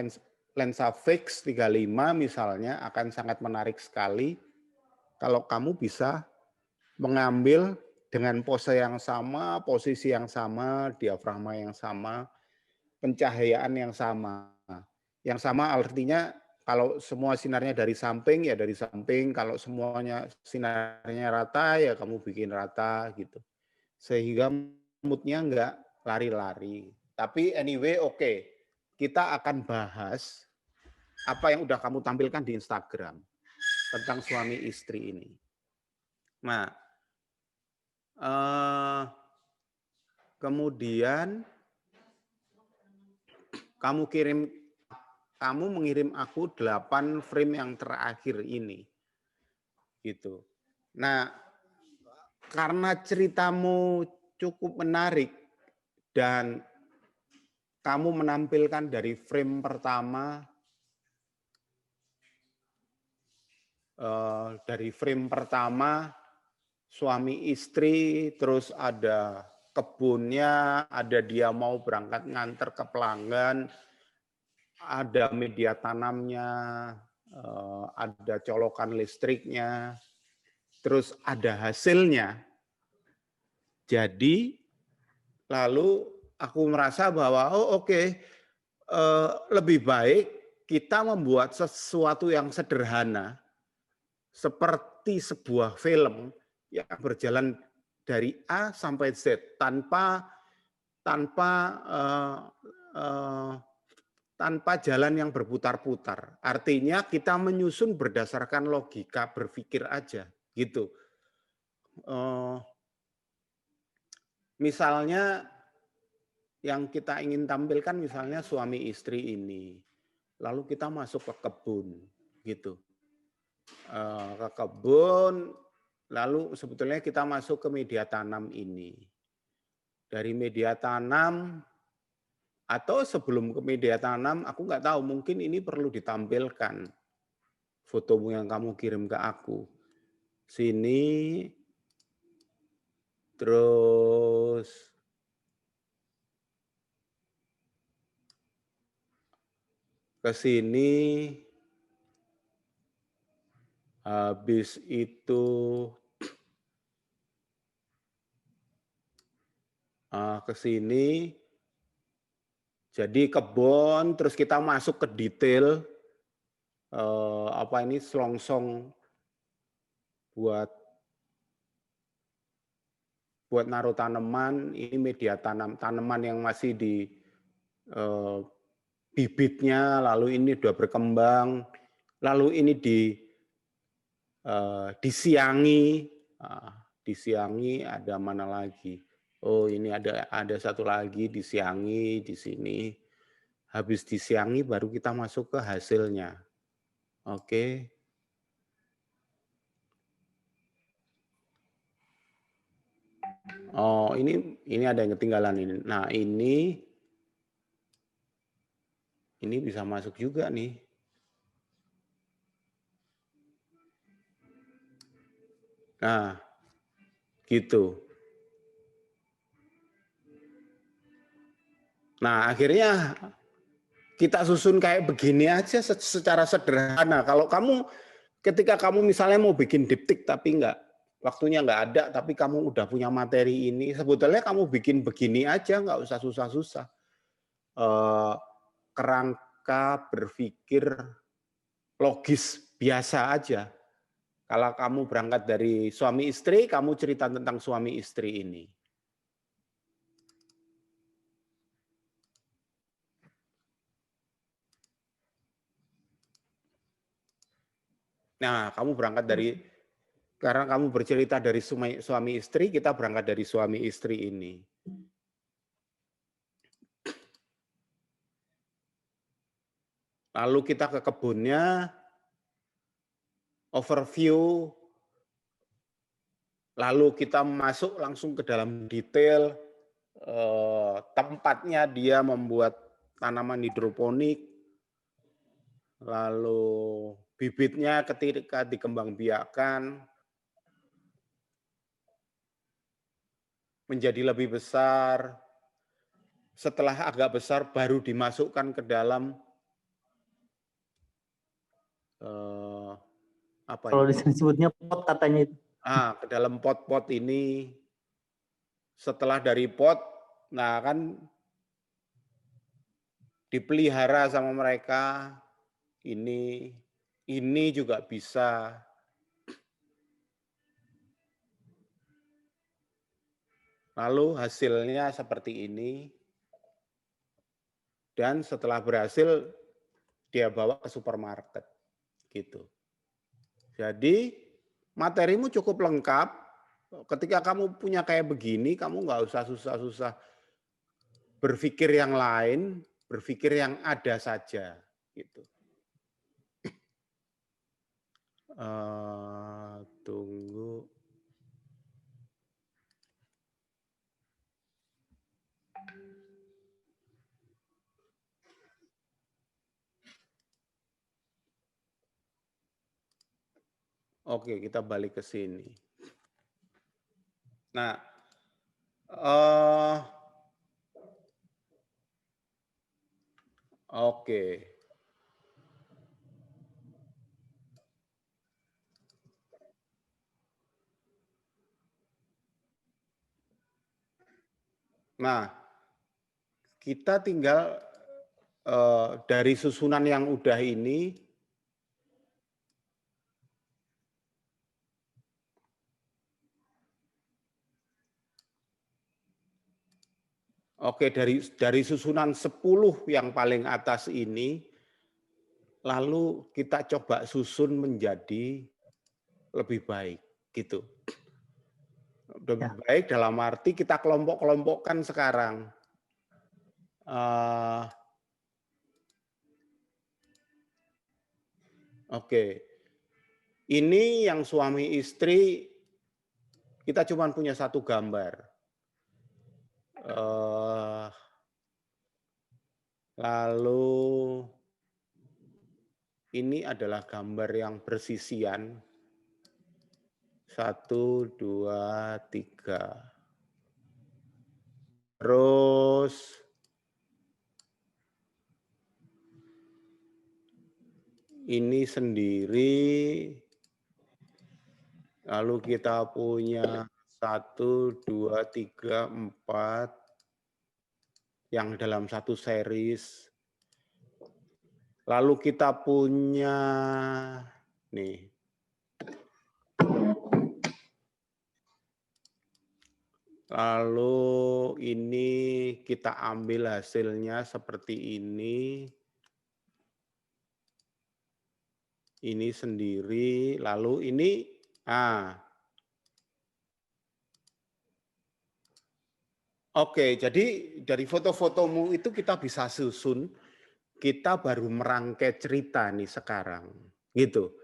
lensa fix 35 misalnya, akan sangat menarik sekali kalau kamu bisa mengambil dengan pose yang sama, posisi yang sama, diafragma yang sama, pencahayaan yang sama. Yang sama artinya kalau semua sinarnya dari samping, ya dari samping. Kalau semuanya sinarnya rata, ya kamu bikin rata gitu. Sehingga moodnya enggak lari-lari. Tapi anyway, oke. Kita akan bahas apa yang udah kamu tampilkan di Instagram tentang suami istri ini. Nah, kemudian kamu mengirim aku 8 frame yang terakhir ini. Gitu. Nah, karena ceritamu cukup menarik dan kamu menampilkan dari frame pertama, suami istri, terus ada kebunnya, ada dia mau berangkat nganter ke pelanggan, ada media tanamnya, ada colokan listriknya, terus ada hasilnya. Jadi lalu aku merasa bahwa lebih baik kita membuat sesuatu yang sederhana seperti sebuah film yang berjalan dari A sampai Z tanpa jalan yang berputar-putar. Artinya kita menyusun berdasarkan logika berpikir aja, gitu. Misalnya yang kita ingin tampilkan misalnya suami istri ini, lalu kita masuk ke kebun, gitu. Ke kebun, lalu sebetulnya kita masuk ke media tanam ini. Dari media tanam, atau sebelum ke media tanam, aku nggak tahu, mungkin ini perlu ditampilkan fotomu yang kamu kirim ke aku. Sini, terus ke sini, habis itu ke sini. Jadi kebun, terus kita masuk ke detail selongsong buat naruh tanaman. Ini media tanaman yang masih di bibitnya, lalu ini udah berkembang, lalu ini disiangi, ada mana lagi? Oh, ini ada satu lagi disiangi di sini. Habis disiangi baru kita masuk ke hasilnya. Oke. Oh, ini ada yang ketinggalan ini. Nah, ini bisa masuk juga nih. Nah, gitu. Nah, akhirnya kita susun kayak begini aja secara sederhana. Kalau ketika kamu misalnya mau bikin diptik tapi waktunya nggak ada, tapi kamu udah punya materi ini, sebetulnya kamu bikin begini aja, nggak usah susah-susah. Kerangka berpikir logis biasa aja. Kalau kamu berangkat dari suami istri, kamu cerita tentang suami istri ini. Nah, kamu berangkat karena kamu bercerita dari suami istri, kita berangkat dari suami istri ini. Lalu kita ke kebunnya, overview, lalu kita masuk langsung ke dalam detail, tempatnya dia membuat tanaman hidroponik, lalu bibitnya ketika dikembangbiakkan menjadi lebih besar, setelah agak besar baru dimasukkan ke dalam apa Kalau ini? disebutnya pot katanya itu. Ke dalam pot-pot ini. Setelah dari pot, nah kan dipelihara sama mereka. Ini juga bisa. Lalu hasilnya seperti ini. Dan setelah berhasil, dia bawa ke supermarket. Gitu. Jadi materimu cukup lengkap. Ketika kamu punya kayak begini, kamu nggak usah susah-susah berpikir yang lain, berpikir yang ada saja. Gitu. Tunggu. Oke, kita balik ke sini. Nah, oke. Nah, kita tinggal dari susunan yang udah ini, oke, dari susunan 10 yang paling atas ini, lalu kita coba susun menjadi lebih baik, gitu. Lebih baik dalam arti kita kelompok-kelompokkan sekarang. Oke, ini yang suami istri, kita cuma punya satu gambar. Lalu ini adalah gambar yang bersisian. 1, 2, 3. Terus ini sendiri. Lalu kita punya 1, 2, 3, 4 yang dalam satu series. Lalu kita punya nih. Lalu ini kita ambil hasilnya seperti ini. Ini sendiri, lalu ini Oke, jadi dari foto-fotomu itu kita bisa susun, kita baru merangkai cerita nih sekarang, gitu.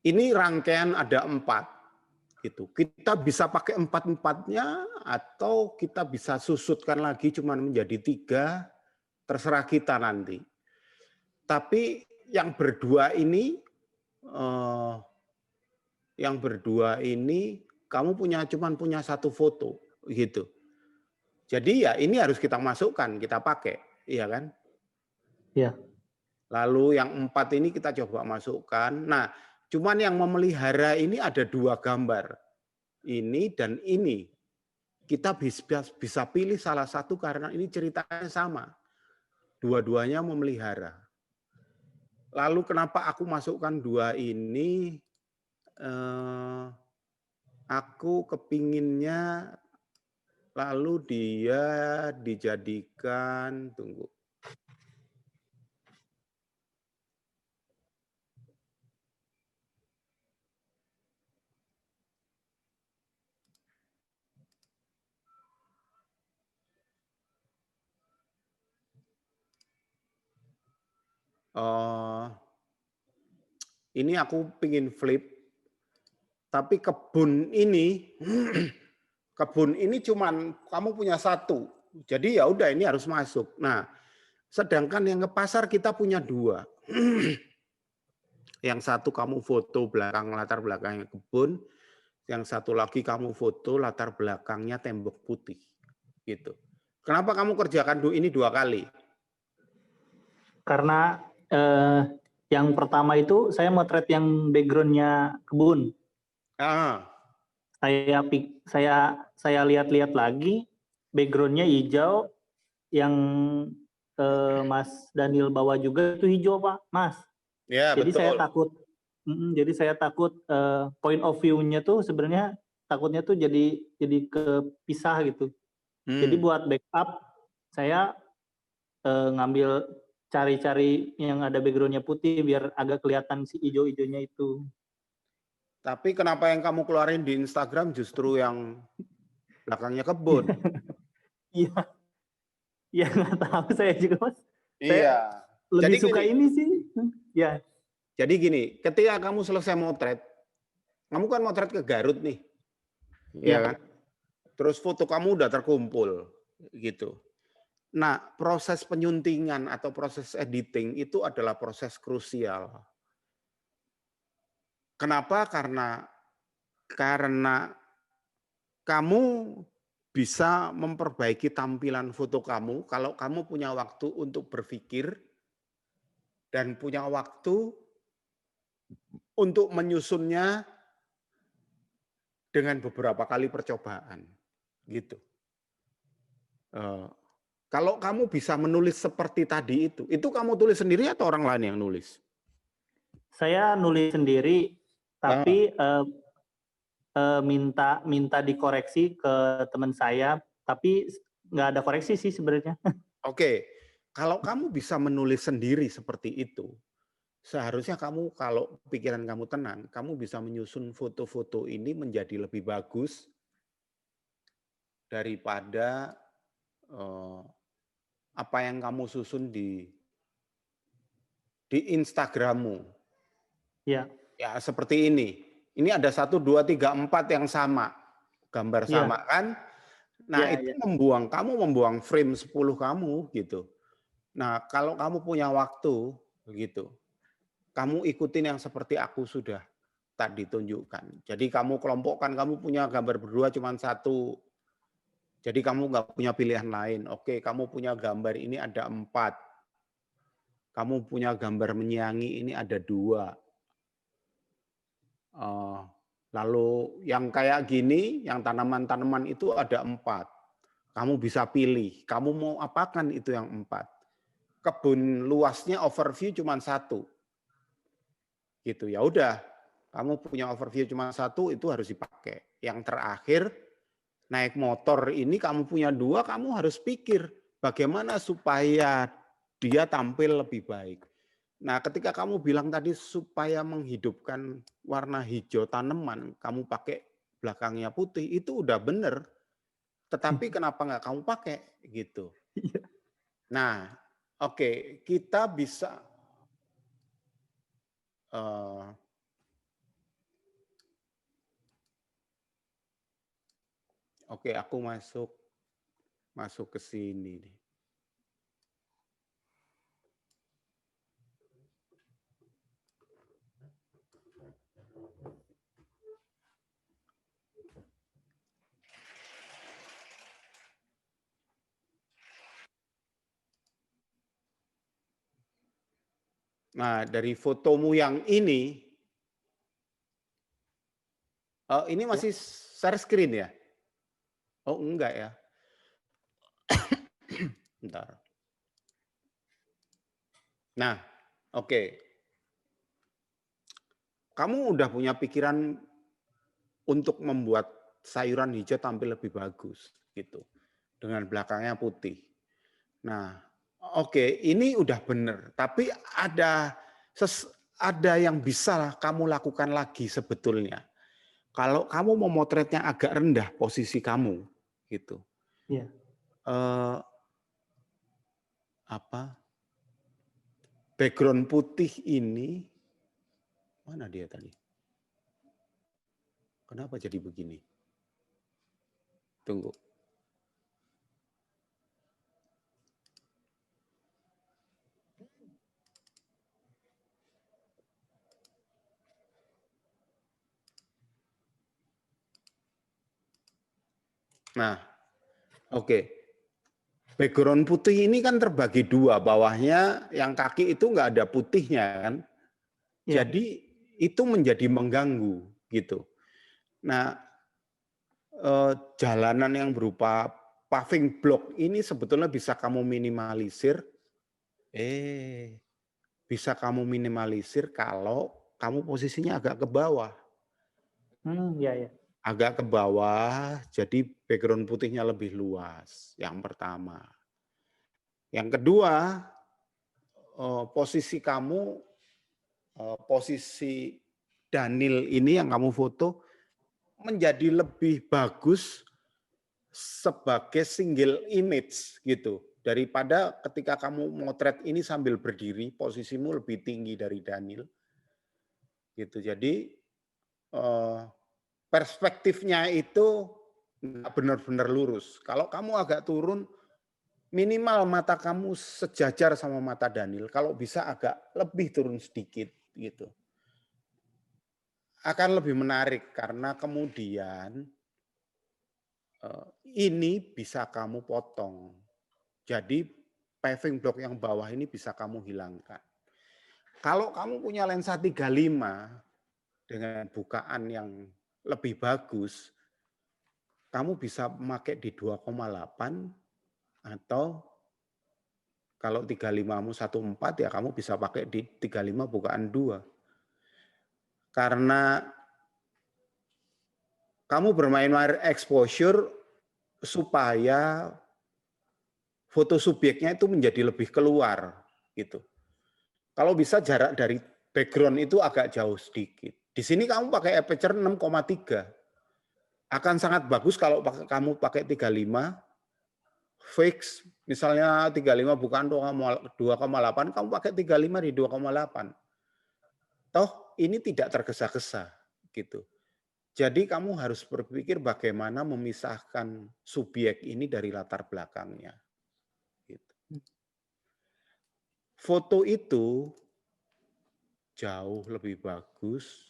Ini rangkaian ada 4, gitu. Kita bisa pakai 4-4-nya atau kita bisa susutkan lagi cuma menjadi 3, terserah kita nanti. Tapi yang berdua ini kamu cuma punya satu foto, gitu. Jadi ya ini harus kita masukkan, kita pakai, iya kan? Iya. Lalu yang 4 ini kita coba masukkan. Nah, cuman yang memelihara ini ada 2 gambar, ini dan ini. Kita bisa pilih salah satu karena ini ceritanya sama. Dua-duanya memelihara. Lalu kenapa aku masukkan 2 ini? Aku kepinginnya lalu dia dijadikan, tunggu. Ini aku pingin flip, tapi kebun ini cuman kamu punya 1, jadi ya udah ini harus masuk. Nah, Sedangkan yang ke pasar kita punya 2. Yang satu kamu foto latar belakangnya kebun, yang satu lagi kamu foto latar belakangnya tembok putih. Gitu. Kenapa kamu kerjakan ini 2 kali? Karena yang pertama itu saya motret yang backgroundnya kebun. Saya lihat-lihat lagi backgroundnya hijau, yang Mas Daniel bawa juga itu hijau Pak, Mas. Ya, jadi betul. Saya takut point of view-nya tuh sebenarnya takutnya tuh jadi kepisah gitu. Jadi buat backup saya ngambil cari-cari yang ada background-nya putih biar agak kelihatan si hijau-hijaunya itu. Tapi kenapa yang kamu keluarin di Instagram justru yang belakangnya kebun? Iya. Ya nggak tahu saya juga Mas. Iya. Saya lebih Jadi suka gini, ini sih. Ya. Jadi gini, ketika kamu selesai motret, kamu kan motret ke Garut nih. Iya kan? Terus foto kamu udah terkumpul gitu. Nah, proses penyuntingan atau proses editing itu adalah proses krusial. Kenapa? Karena kamu bisa memperbaiki tampilan foto kamu kalau kamu punya waktu untuk berpikir dan punya waktu untuk menyusunnya dengan beberapa kali percobaan, gitu. Kalau kamu bisa menulis seperti tadi itu kamu tulis sendiri atau orang lain yang nulis? Saya nulis sendiri, tapi minta dikoreksi ke teman saya, tapi nggak ada koreksi sih sebenarnya. Oke, kalau kamu bisa menulis sendiri seperti itu, seharusnya kamu kalau pikiran kamu tenang, kamu bisa menyusun foto-foto ini menjadi lebih bagus daripada apa yang kamu susun di Instagrammu. Ya. Ya seperti ini. Ini ada 1, 2, 3, 4 yang sama. Gambar sama kan? Nah itu kamu membuang frame 10 kamu gitu. Nah kalau kamu punya waktu begitu, kamu ikutin yang seperti aku sudah tadi tunjukkan. Jadi kamu kelompokkan, kamu punya gambar berdua cuma 1. Jadi kamu nggak punya pilihan lain. Oke, kamu punya gambar ini ada 4. Kamu punya gambar menyiangi ini ada 2. Lalu yang kayak gini, yang tanaman-tanaman itu ada 4. Kamu bisa pilih, kamu mau apakan itu yang 4. Kebun luasnya overview cuma 1. Gitu ya udah, kamu punya overview cuma 1 itu harus dipakai. Yang terakhir naik motor ini kamu punya 2, kamu harus pikir bagaimana supaya dia tampil lebih baik. Nah, ketika kamu bilang tadi supaya menghidupkan warna hijau tanaman, kamu pakai belakangnya putih, itu udah bener. Tetapi kenapa nggak kamu pakai gitu? Nah, oke, kita bisa oke, aku masuk ke sini nih. Nah, dari fotomu yang ini masih share screen ya? Oh, enggak ya. Bentar. Nah, oke. Kamu udah punya pikiran untuk membuat sayuran hijau tampil lebih bagus gitu. Dengan belakangnya putih. Nah, oke, ini udah bener. Tapi ada yang bisa kamu lakukan lagi sebetulnya. Kalau kamu mau motretnya agak rendah posisi kamu, gitu. Iya. Background putih ini mana dia tadi? Kenapa jadi begini? Tunggu. Nah, oke. Background putih ini kan terbagi dua, bawahnya yang kaki itu nggak ada putihnya kan. Iya. Jadi itu menjadi mengganggu gitu. Nah, jalanan yang berupa paving block ini sebetulnya bisa kamu minimalisir. Bisa kamu minimalisir kalau kamu posisinya agak ke bawah. Iya, ya. Agak ke bawah, jadi background putihnya lebih luas. Yang pertama. Yang kedua, posisi kamu, posisi Daniel ini yang kamu foto menjadi lebih bagus sebagai single image gitu. Daripada ketika kamu motret ini sambil berdiri, posisimu lebih tinggi dari Daniel. Gitu. Jadi perspektifnya itu nggak benar-benar lurus. Kalau kamu agak turun, minimal mata kamu sejajar sama mata Daniel. Kalau bisa agak lebih turun sedikit gitu. Akan lebih menarik karena kemudian ini bisa kamu potong. Jadi paving block yang bawah ini bisa kamu hilangkan. Kalau kamu punya lensa 35 dengan bukaan yang lebih bagus, kamu bisa memakai di 2,8 atau kalau 35-mu 1.4 ya kamu bisa pakai di 35 bukaan 2. Karena kamu bermain exposure supaya foto subjeknya itu menjadi lebih keluar gitu. Kalau bisa jarak dari background itu agak jauh sedikit. Di sini kamu pakai aperture 6,3. Akan sangat bagus kalau kamu pakai 35 fix, misalnya 35 bukan 2,8, kamu pakai 35 di 2,8. Toh ini tidak tergesa-gesa gitu. Jadi kamu harus berpikir bagaimana memisahkan subjek ini dari latar belakangnya. Gitu. Foto itu jauh lebih bagus.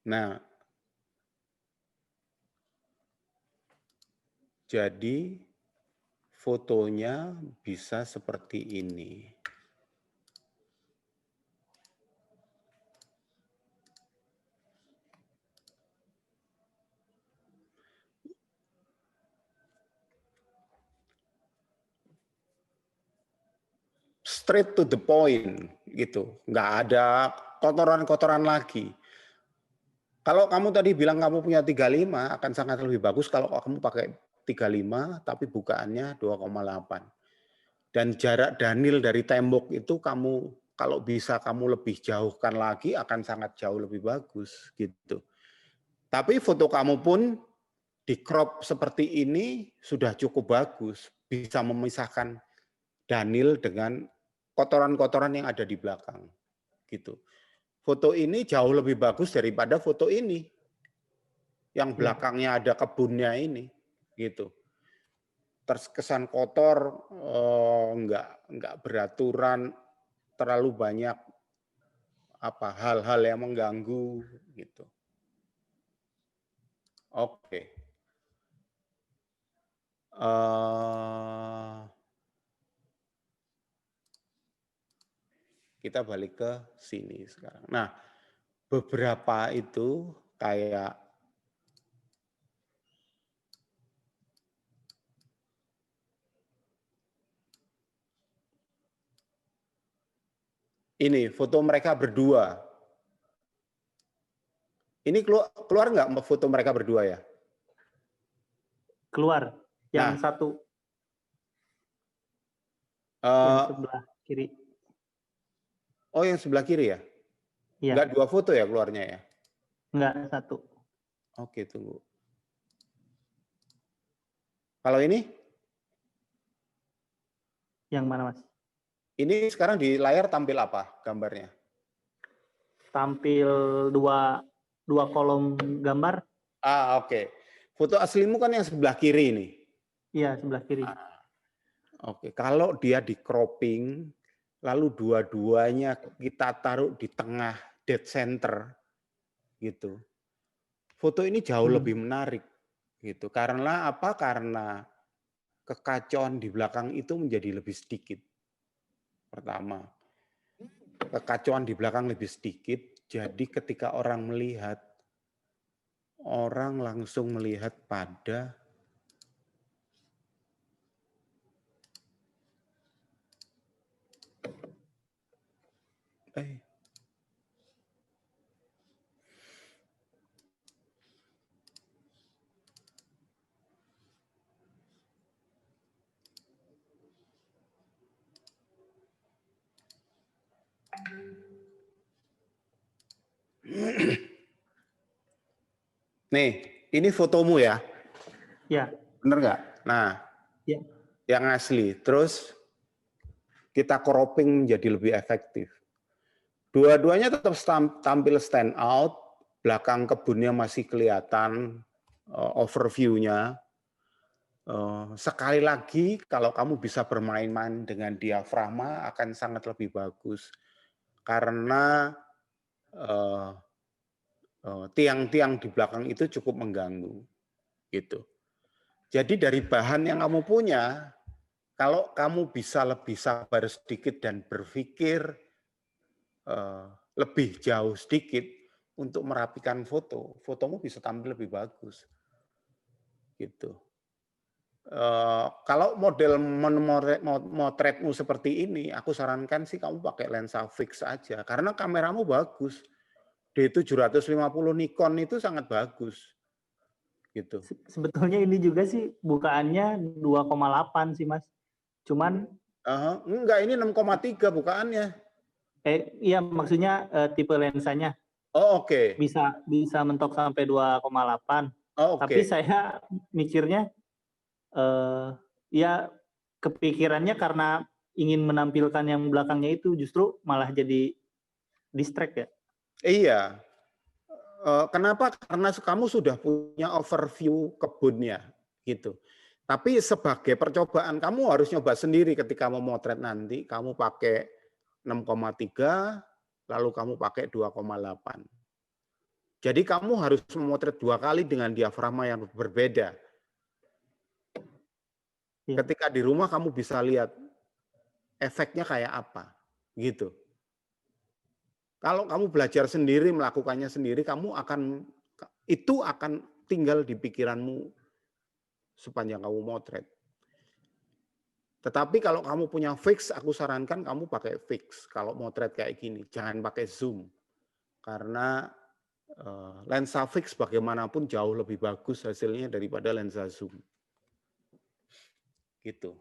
Nah, jadi fotonya bisa seperti ini. Straight to the point gitu, nggak ada kotoran-kotoran lagi. Kalau kamu tadi bilang kamu punya 35 akan sangat lebih bagus kalau kamu pakai 35 tapi bukaannya 2,8. Dan jarak Daniel dari tembok itu kamu kalau bisa kamu lebih jauhkan lagi akan sangat jauh lebih bagus gitu. Tapi foto kamu pun di crop seperti ini sudah cukup bagus, bisa memisahkan Daniel dengan kotoran-kotoran yang ada di belakang gitu. Foto ini jauh lebih bagus daripada foto ini yang belakangnya ada kebunnya ini gitu. Terkesan kotor, enggak beraturan, terlalu banyak hal-hal yang mengganggu gitu. Oke. Kita balik ke sini sekarang. Nah, beberapa itu kayak ini foto mereka berdua. Ini keluar nggak foto mereka berdua ya? Keluar. Yang satu. Yang sebelah kiri. Oh, yang sebelah kiri ya? Iya. Nggak 2 foto ya keluarnya ya? Nggak, 1. Oke, tunggu. Kalau ini? Yang mana, Mas? Ini sekarang di layar tampil apa gambarnya? Tampil 2 dua kolom gambar. Oke. Foto aslimu kan yang sebelah kiri ini. Iya, sebelah kiri. Oke, kalau dia di cropping, lalu dua-duanya kita taruh di tengah dead center, gitu. Foto ini jauh lebih menarik, gitu. Karena apa? Karena kekacauan di belakang itu menjadi lebih sedikit. Pertama, kekacauan di belakang lebih sedikit, jadi ketika orang melihat, orang langsung melihat pada nih, ini fotomu ya? Ya. Bener nggak? Nah, ya. Yang asli. Terus kita cropping menjadi lebih efektif. Dua-duanya tetap tampil stand out, belakang kebunnya masih kelihatan overview-nya. Sekali lagi, kalau kamu bisa bermain-main dengan diafragma akan sangat lebih bagus. Karena tiang-tiang di belakang itu cukup mengganggu. Gitu. Jadi dari bahan yang kamu punya, kalau kamu bisa lebih sabar sedikit dan berpikir lebih jauh sedikit untuk merapikan foto, fotomu bisa tampil lebih bagus. Gitu. Kalau model motretmu seperti ini, aku sarankan sih kamu pakai lensa fix aja, karena kameramu bagus. D750 Nikon itu sangat bagus. Gitu. Sebetulnya ini juga sih bukaannya 2,8 sih Mas. Cuman enggak, ini 6,3 bukaannya. Iya maksudnya tipe lensanya. Oke. Bisa mentok sampai 2,8. Tapi saya mikirnya ya kepikirannya karena ingin menampilkan yang belakangnya itu justru malah jadi distract ya. Iya. Kenapa? Karena kamu sudah punya overview kebunnya, gitu. Tapi sebagai percobaan, kamu harus nyoba sendiri ketika mau motret nanti. Kamu pakai 6,3, lalu kamu pakai 2,8. Jadi kamu harus memotret 2 kali dengan diafragma yang berbeda. Ketika di rumah kamu bisa lihat efeknya kayak apa, gitu. Kalau kamu belajar sendiri, melakukannya sendiri, itu akan tinggal di pikiranmu sepanjang kamu motret. Tetapi kalau kamu punya fix, aku sarankan kamu pakai fix. Kalau motret kayak gini, jangan pakai zoom. Karena lensa fix bagaimanapun jauh lebih bagus hasilnya daripada lensa zoom. Gitu.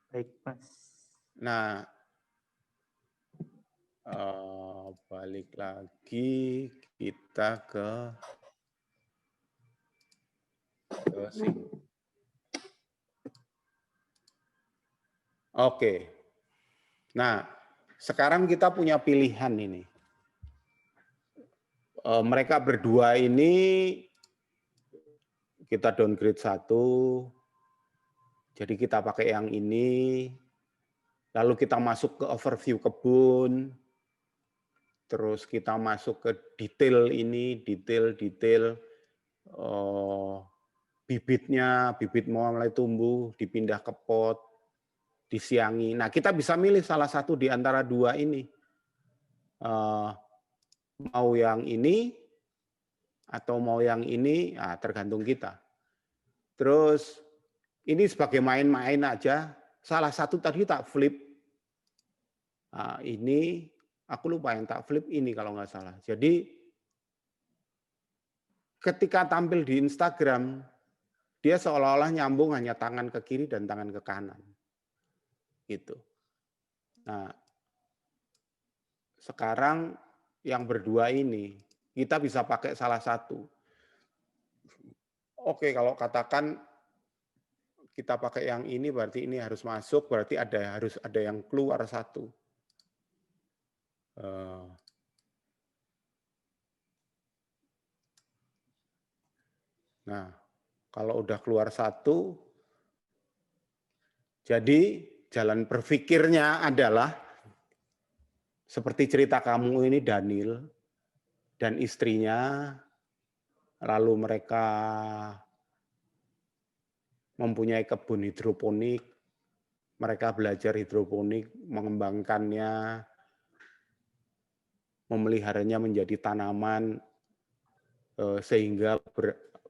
Baik, Mas. Nah, balik lagi kita ke sini. Oke. Nah, sekarang kita punya pilihan ini. Mereka berdua ini kita downgrade 1. Jadi kita pakai yang ini. Lalu kita masuk ke overview kebun. Terus kita masuk ke detail ini, detail bibitnya, bibit mau mulai tumbuh, dipindah ke pot, disiangi. Nah, kita bisa milih salah satu di antara dua ini. Mau yang ini atau mau yang ini, nah, tergantung kita. Terus ini sebagai main-main aja, salah satu tadi tak flip. Nah, ini aku lupa yang tak flip ini kalau nggak salah. Jadi ketika tampil di Instagram, dia seolah-olah nyambung hanya tangan ke kiri dan tangan ke kanan. Gitu. Nah, sekarang yang berdua ini, kita bisa pakai salah satu. Oke, kalau katakan kita pakai yang ini, berarti ini harus masuk, berarti harus ada yang keluar satu. Nah, kalau udah keluar satu, jadi jalan berpikirnya adalah seperti cerita kamu ini, Daniel dan istrinya, lalu mereka mempunyai kebun hidroponik, mereka belajar hidroponik, mengembangkannya, memeliharanya menjadi tanaman, sehingga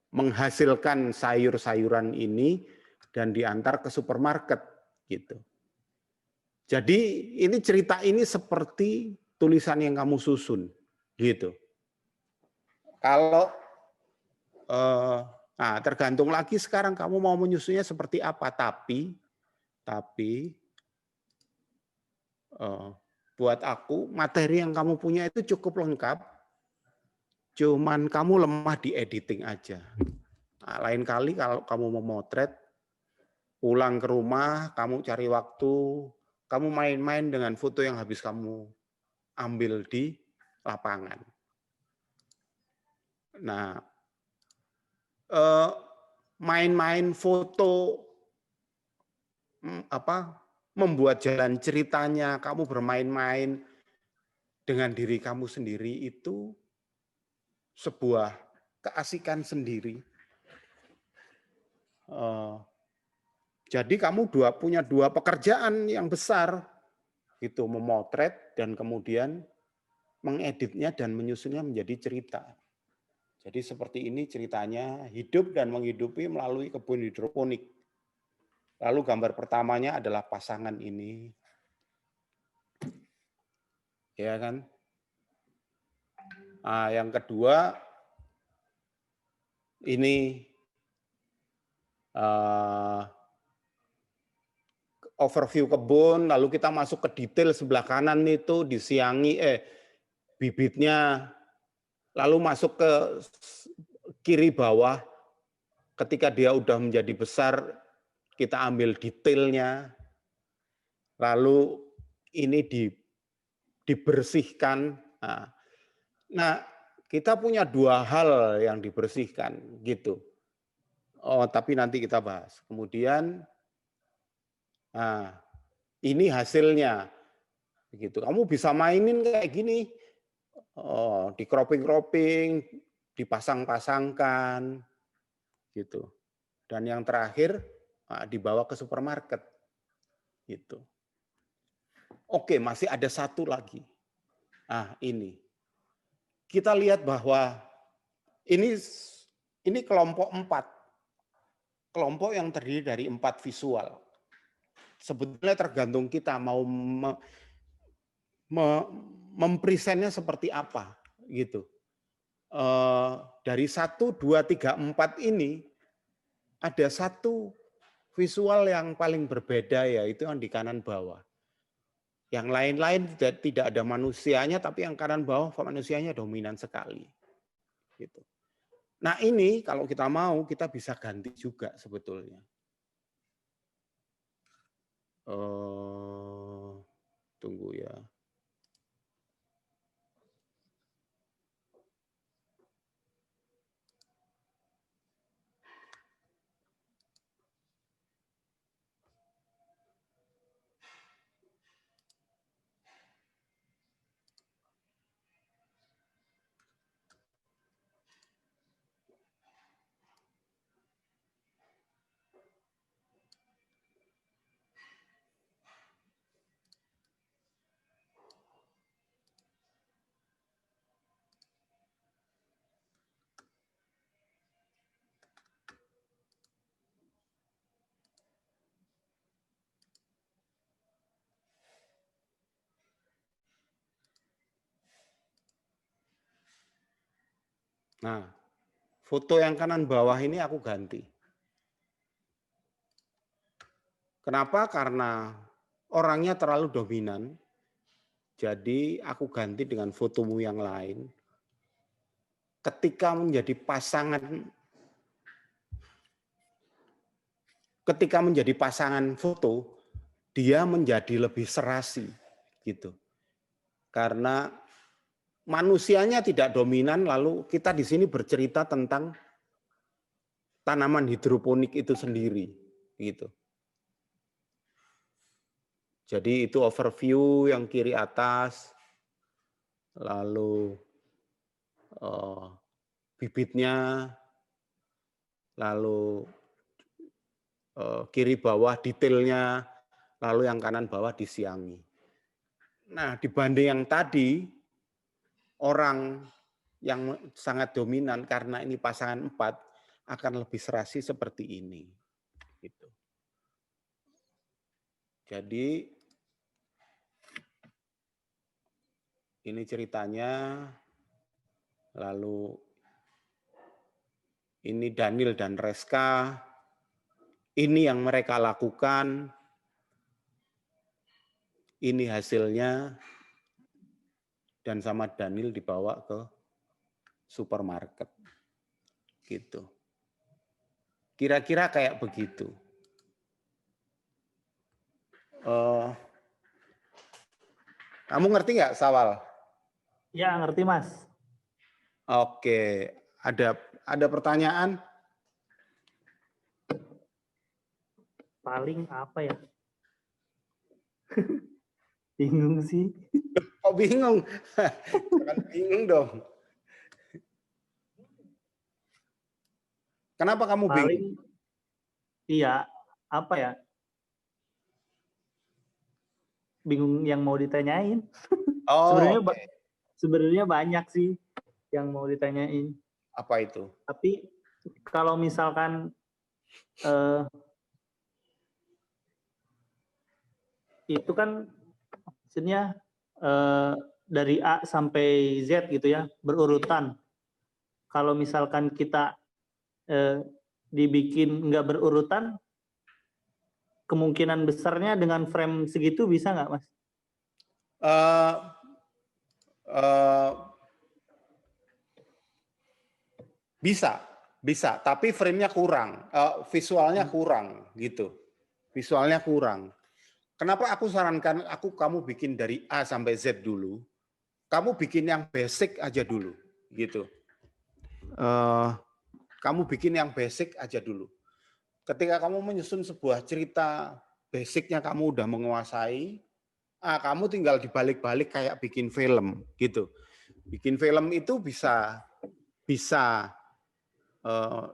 menghasilkan sayur-sayuran ini dan diantar ke supermarket gitu. Jadi ini cerita ini seperti tulisan yang kamu susun gitu. Kalau tergantung lagi sekarang kamu mau menyusunnya seperti apa, tapi buat aku materi yang kamu punya itu cukup lengkap, cuman kamu lemah di editing aja. Nah, lain kali kalau kamu memotret, pulang ke rumah, kamu cari waktu, kamu main-main dengan foto yang habis kamu ambil di lapangan. Nah, main-main foto, membuat jalan ceritanya, kamu bermain-main dengan diri kamu sendiri itu sebuah keasikan sendiri. Jadi kamu punya dua pekerjaan yang besar, itu memotret dan kemudian mengeditnya dan menyusunnya menjadi cerita. Jadi seperti ini ceritanya, hidup dan menghidupi melalui kebun hidroponik. Lalu gambar pertamanya adalah pasangan ini. Ya kan? Nah, yang kedua, ini overview kebun, lalu kita masuk ke detail sebelah kanan itu disiangi, bibitnya, lalu masuk ke kiri bawah, ketika dia udah menjadi besar, kita ambil detailnya, lalu ini dibersihkan. Nah, kita punya dua hal yang dibersihkan, gitu. Tapi nanti kita bahas. Kemudian, ini hasilnya, begitu. Kamu bisa mainin kayak gini, di cropping, dipasang-pasangkan, gitu. Dan yang terakhir dibawa ke supermarket, gitu. Oke, masih ada satu lagi. Ini kita lihat bahwa ini kelompok 4, kelompok yang terdiri dari 4 visual. Sebetulnya tergantung kita mau mempresentnya seperti apa, gitu. Dari 1, 2, 3, 4 ini ada satu visual yang paling berbeda, yaitu yang di kanan bawah. Yang lain-lain tidak ada manusianya, tapi yang kanan bawah manusianya dominan sekali. Gitu. Nah ini kalau kita mau, kita bisa ganti juga sebetulnya. Tunggu ya. Nah, foto yang kanan bawah ini aku ganti. Kenapa? Karena orangnya terlalu dominan. Jadi aku ganti dengan fotomu yang lain. Ketika menjadi pasangan foto, dia menjadi lebih serasi, gitu. Karena manusianya tidak dominan, lalu kita di sini bercerita tentang tanaman hidroponik itu sendiri, gitu. Jadi itu overview yang kiri atas, lalu bibitnya, lalu kiri bawah detailnya, lalu yang kanan bawah disiangi. Nah, dibanding yang tadi, orang yang sangat dominan karena ini pasangan 4 akan lebih serasi seperti ini. Gitu. Jadi ini ceritanya, lalu ini Daniel dan Reska, ini yang mereka lakukan, ini hasilnya, dan sama Daniel dibawa ke supermarket. Gitu. Kira-kira kayak begitu. Kamu ngerti nggak, Sawal? Ya, ngerti, Mas. Oke, ada pertanyaan? Paling apa ya? Bingung sih. Kok bingung? Jangan bingung dong. Kenapa kamu bingung? Paling, iya, apa ya? Bingung yang mau ditanyain. Oh, sebenarnya banyak sih yang mau ditanyain. apa itu? Tapi kalau misalkan itu kan maksudnya dari A sampai Z gitu ya, berurutan. Kalau misalkan kita dibikin nggak berurutan, kemungkinan besarnya dengan frame segitu bisa nggak, Mas? Bisa, tapi frame-nya kurang, visualnya kurang, gitu. Visualnya kurang. Kenapa aku sarankan kamu bikin dari A sampai Z dulu? Kamu bikin yang basic aja dulu, gitu. Kamu bikin yang basic aja dulu. Ketika kamu menyusun sebuah cerita, basicnya kamu udah menguasai, kamu tinggal dibalik-balik kayak bikin film, gitu. Bikin film itu bisa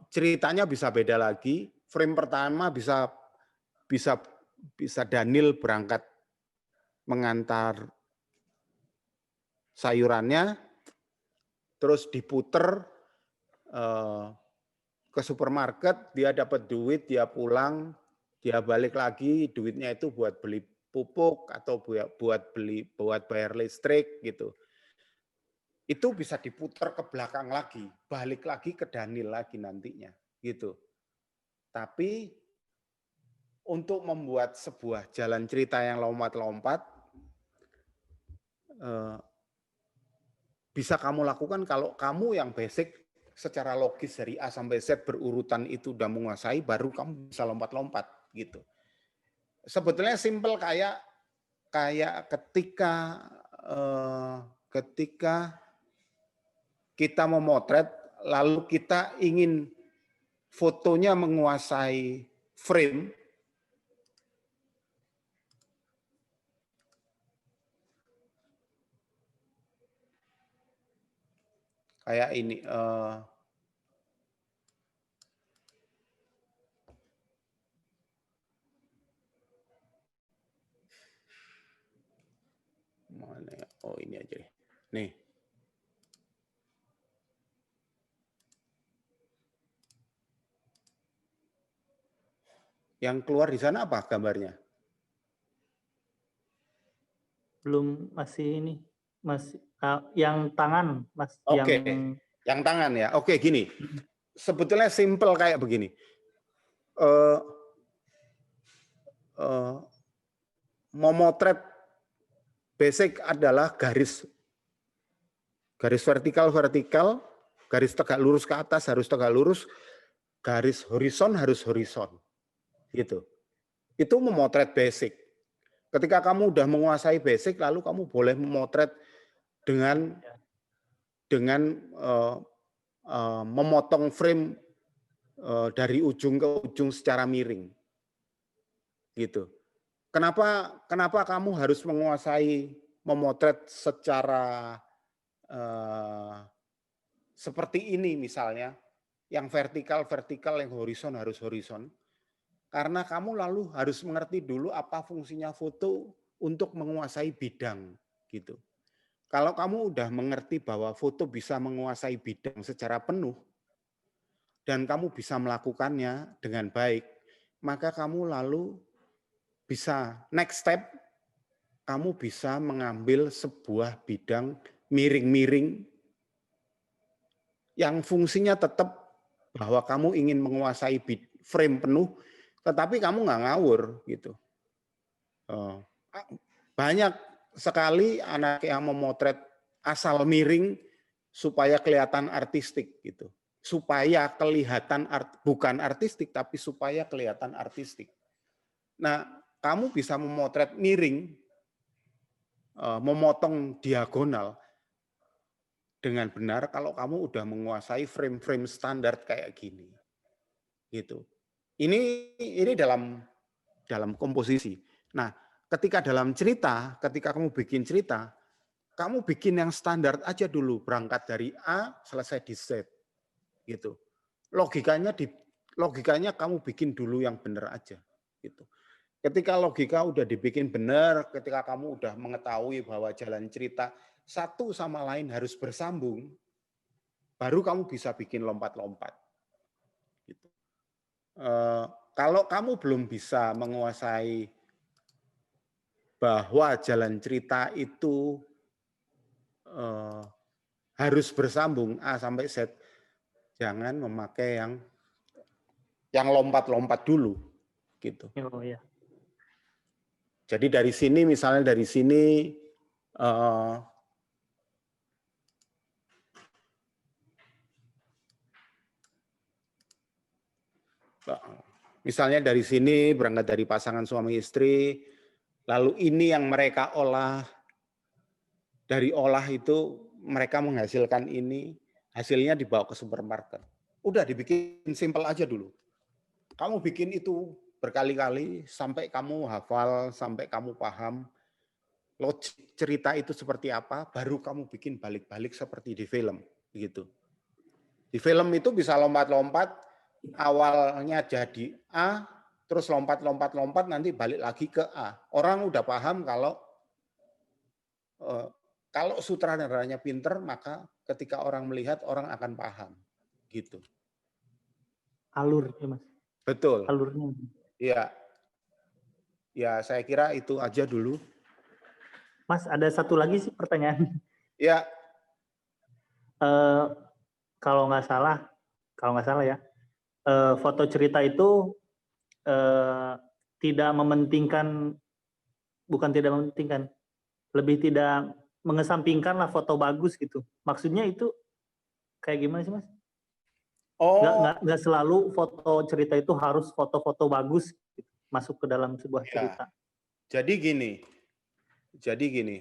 ceritanya bisa beda lagi. Frame pertama bisa Daniel berangkat mengantar sayurannya, terus diputer ke supermarket, dia dapat duit, dia pulang, dia balik lagi, duitnya itu buat beli pupuk atau buat bayar listrik gitu. Itu bisa diputar ke belakang lagi, balik lagi ke Daniel lagi nantinya gitu. Tapi untuk membuat sebuah jalan cerita yang lompat-lompat bisa kamu lakukan kalau kamu yang basic secara logis dari A sampai Z berurutan itu udah menguasai, baru kamu bisa lompat-lompat gitu. Sebetulnya simple kayak ketika kita memotret lalu kita ingin fotonya menguasai frame, kayak ini. Mana ya? Oh, ini aja deh. Nih. Yang keluar di sana apa gambarnya? Belum, masih ini. Masih yang tangan, Mas. Oke. Yang tangan ya. Oke, gini. Sebetulnya simple kayak begini. Memotret basic adalah garis vertikal, garis tegak lurus ke atas harus tegak lurus, garis horizon harus horizon. Gitu. Itu memotret basic. Ketika kamu udah menguasai basic, lalu kamu boleh memotret dengan memotong frame dari ujung ke ujung secara miring. Gitu. Kenapa kamu harus menguasai memotret secara seperti ini misalnya, yang vertikal, yang horizon harus horizon. Karena kamu lalu harus mengerti dulu apa fungsinya foto untuk menguasai bidang gitu. Kalau kamu udah mengerti bahwa foto bisa menguasai bidang secara penuh dan kamu bisa melakukannya dengan baik, maka kamu lalu bisa next step, kamu bisa mengambil sebuah bidang miring-miring yang fungsinya tetap bahwa kamu ingin menguasai frame penuh, tetapi kamu nggak ngawur gitu. Banyak sekali anak yang memotret asal miring supaya kelihatan artistik gitu, supaya kelihatan bukan artistik tapi supaya kelihatan artistik. Nah, kamu bisa memotret miring, memotong diagonal dengan benar kalau kamu udah menguasai frame-frame standar kayak gini, gitu. Ini dalam komposisi. Nah, ketika dalam cerita, ketika kamu bikin cerita, kamu bikin yang standar aja dulu, berangkat dari A selesai di Z, gitu. Logikanya kamu bikin dulu yang benar aja, gitu. Ketika logika udah dibikin benar, ketika kamu udah mengetahui bahwa jalan cerita satu sama lain harus bersambung, baru kamu bisa bikin lompat-lompat. Gitu. Kalau kamu belum bisa menguasai bahwa jalan cerita itu harus bersambung A sampai Z, jangan memakai yang lompat-lompat dulu, gitu. Oh iya. Jadi dari sini, misalnya dari sini, misalnya dari sini berangkat dari pasangan suami istri, lalu ini yang mereka olah, dari olah itu mereka menghasilkan ini, hasilnya dibawa ke supermarket. Udah dibikin simpel aja dulu. Kamu bikin itu berkali-kali sampai kamu hafal, sampai kamu paham logik cerita itu seperti apa, baru kamu bikin balik-balik seperti di film, gitu. Di film itu bisa lompat-lompat, awalnya jadi A, terus lompat-lompat nanti balik lagi ke A. Orang udah paham kalau sutradaranya pinter, maka ketika orang melihat, orang akan paham, gitu. Alur ya Mas. Betul. Alurnya. Iya. Ya, saya kira itu aja dulu. Mas, ada satu lagi sih pertanyaan. Ya. Kalau nggak salah ya, foto cerita itu tidak mementingkan, bukan tidak mementingkan, lebih tidak mengesampingkan lah foto bagus gitu. Maksudnya itu kayak gimana sih Mas? Nggak selalu foto cerita itu harus foto-foto bagus gitu, masuk ke dalam sebuah cerita. Jadi gini,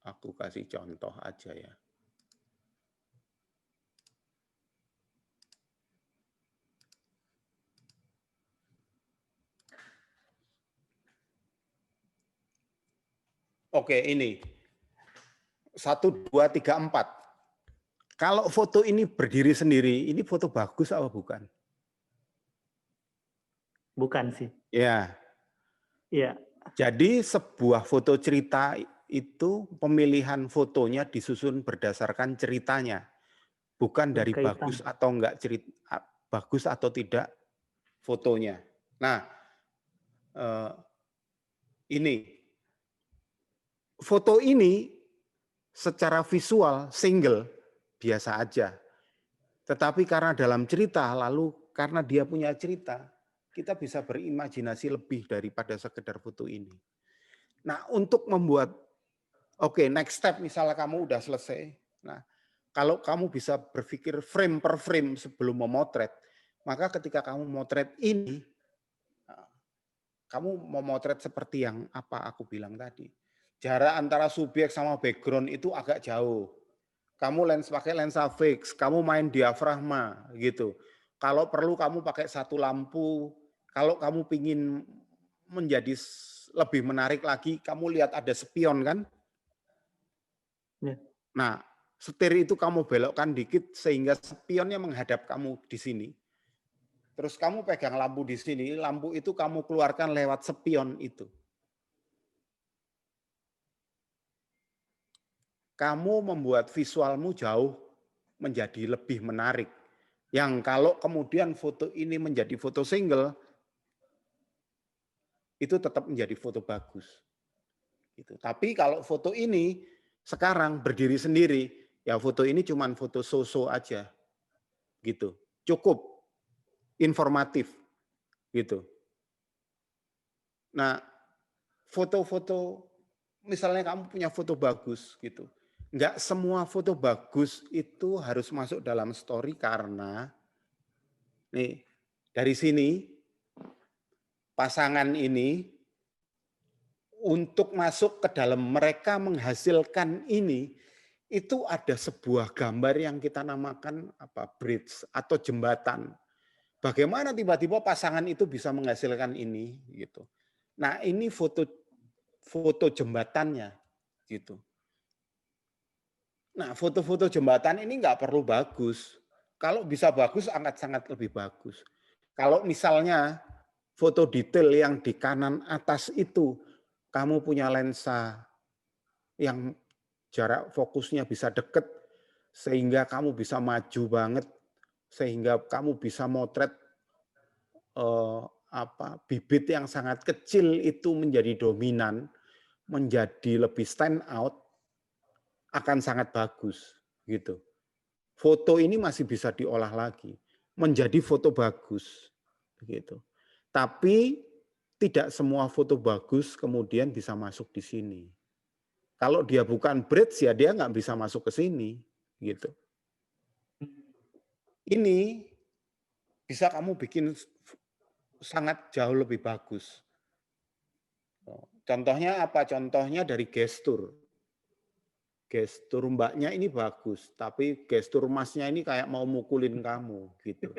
aku kasih contoh aja ya. Oke, ini 1, 2, 3, 4. Kalau foto ini berdiri sendiri, ini foto bagus apa bukan? Bukan sih. Ya. Iya. Jadi sebuah foto cerita itu pemilihan fotonya disusun berdasarkan ceritanya, bukan dari bagus atau enggak cerita, bagus atau tidak fotonya. Nah, ini foto ini secara visual single biasa aja. Tetapi karena dalam cerita, lalu karena dia punya cerita, kita bisa berimajinasi lebih daripada sekedar foto ini. Nah, untuk membuat, next step misalnya kamu udah selesai. Nah, kalau kamu bisa berpikir frame per frame sebelum memotret, maka ketika kamu memotret ini, kamu memotret seperti yang apa aku bilang tadi. Jarak antara subjek sama background itu agak jauh. Kamu pakai lensa fix, kamu main diafragma gitu. Kalau perlu kamu pakai satu lampu. Kalau kamu pingin menjadi lebih menarik lagi, kamu lihat ada spion kan? Ya. Nah, setir itu kamu belokkan dikit sehingga spionnya menghadap kamu di sini. Terus kamu pegang lampu di sini, lampu itu kamu keluarkan lewat spion itu. Kamu membuat visualmu jauh menjadi lebih menarik. Yang kalau kemudian foto ini menjadi foto single, itu tetap menjadi foto bagus. Gitu. Tapi kalau foto ini sekarang berdiri sendiri, ya foto ini cuma foto so-so aja. Gitu. Cukup informatif. Gitu. Nah, foto-foto, misalnya kamu punya foto bagus gitu. Enggak semua foto bagus itu harus masuk dalam story karena nih dari sini pasangan ini untuk masuk ke dalam mereka menghasilkan ini itu ada sebuah gambar yang kita namakan bridge atau jembatan. Bagaimana tiba-tiba pasangan itu bisa menghasilkan ini gitu. Nah, ini foto jembatannya gitu. Nah, foto-foto jembatan ini nggak perlu bagus. Kalau bisa bagus, sangat-sangat lebih bagus. Kalau misalnya foto detail yang di kanan atas itu, kamu punya lensa yang jarak fokusnya bisa deket, sehingga kamu bisa maju banget, sehingga kamu bisa motret bibit yang sangat kecil itu menjadi dominan, menjadi lebih stand out, akan sangat bagus gitu. Foto ini masih bisa diolah lagi menjadi foto bagus begitu. Tapi tidak semua foto bagus kemudian bisa masuk di sini. Kalau dia bukan bridge ya dia nggak bisa masuk ke sini gitu. Ini bisa kamu bikin sangat jauh lebih bagus. Contohnya apa? Contohnya dari gestur. Gestur mbaknya ini bagus, tapi gestur masnya ini kayak mau mukulin kamu gitu.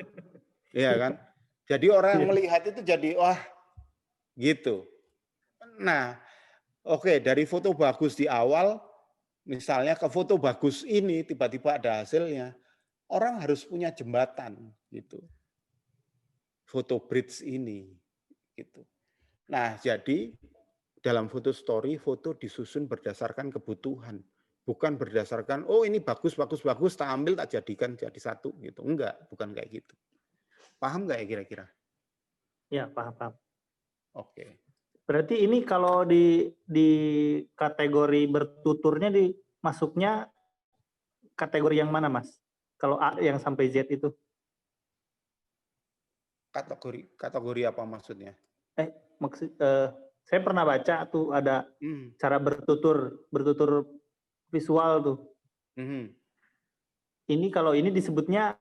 Iya kan? Jadi orang yang melihat itu jadi wah gitu. Nah, oke, dari foto bagus di awal misalnya ke foto bagus ini tiba-tiba ada hasilnya. Orang harus punya jembatan gitu. Foto bridge ini gitu. Nah, jadi dalam foto story foto disusun berdasarkan kebutuhan. Bukan berdasarkan, oh ini bagus, tak ambil, tak jadikan jadi satu. Gitu. Enggak, bukan kayak gitu. Paham nggak ya kira-kira? Ya, paham. Oke. Berarti ini kalau di kategori bertuturnya masuknya kategori yang mana, Mas? Kalau A yang sampai Z itu? Kategori apa maksudnya? Saya pernah baca tuh ada cara bertutur visual tuh. Ini kalau ini disebutnya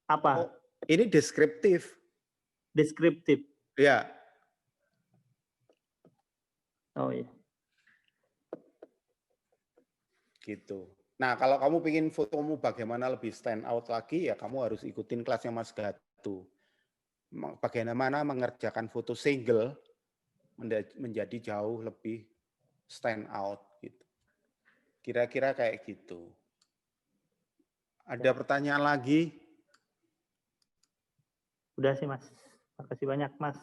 apa? Oh, ini deskriptif. Deskriptif. Ya. Oh iya. Gitu. Nah, kalau kamu ingin fotomu bagaimana lebih stand out lagi, ya kamu harus ikutin kelasnya Mas Gatu. Bagaimana mengerjakan foto single menjadi jauh lebih stand out gitu. Kira-kira kayak gitu. Ada pertanyaan lagi? Udah sih, Mas. Makasih banyak, Mas.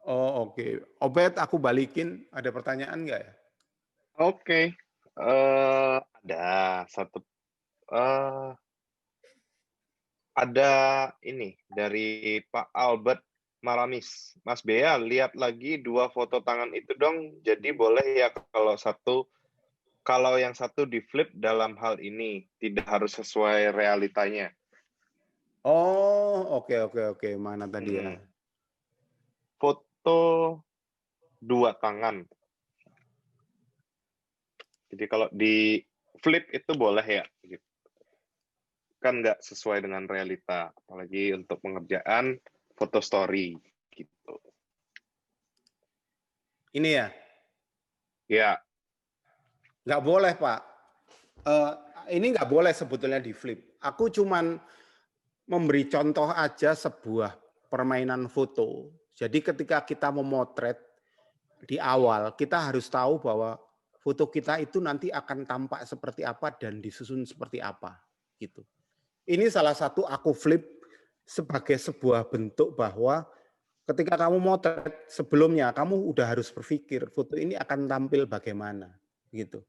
Oh, oke. Obed, aku balikin. Ada pertanyaan nggak ya? Oke. Ada satu. Ada ini dari Pak Albert Maramis. Mas Bea, lihat lagi 2 foto tangan itu dong. Jadi boleh ya kalau yang satu di flip dalam hal ini, tidak harus sesuai realitanya. Oh, oke. Mana tadi ya? Foto 2 tangan. Jadi kalau di flip itu boleh ya? Gitu. Kan nggak sesuai dengan realita, apalagi untuk pengerjaan foto story. Gitu. Ini ya? Ya. Nggak boleh, Pak. Ini nggak boleh sebetulnya di flip. Aku cuman memberi contoh aja sebuah permainan foto. Jadi ketika kita memotret di awal, kita harus tahu bahwa foto kita itu nanti akan tampak seperti apa dan disusun seperti apa. Gitu. Ini salah satu aku flip sebagai sebuah bentuk bahwa ketika kamu motret sebelumnya, kamu udah harus berpikir foto ini akan tampil bagaimana. Gitu.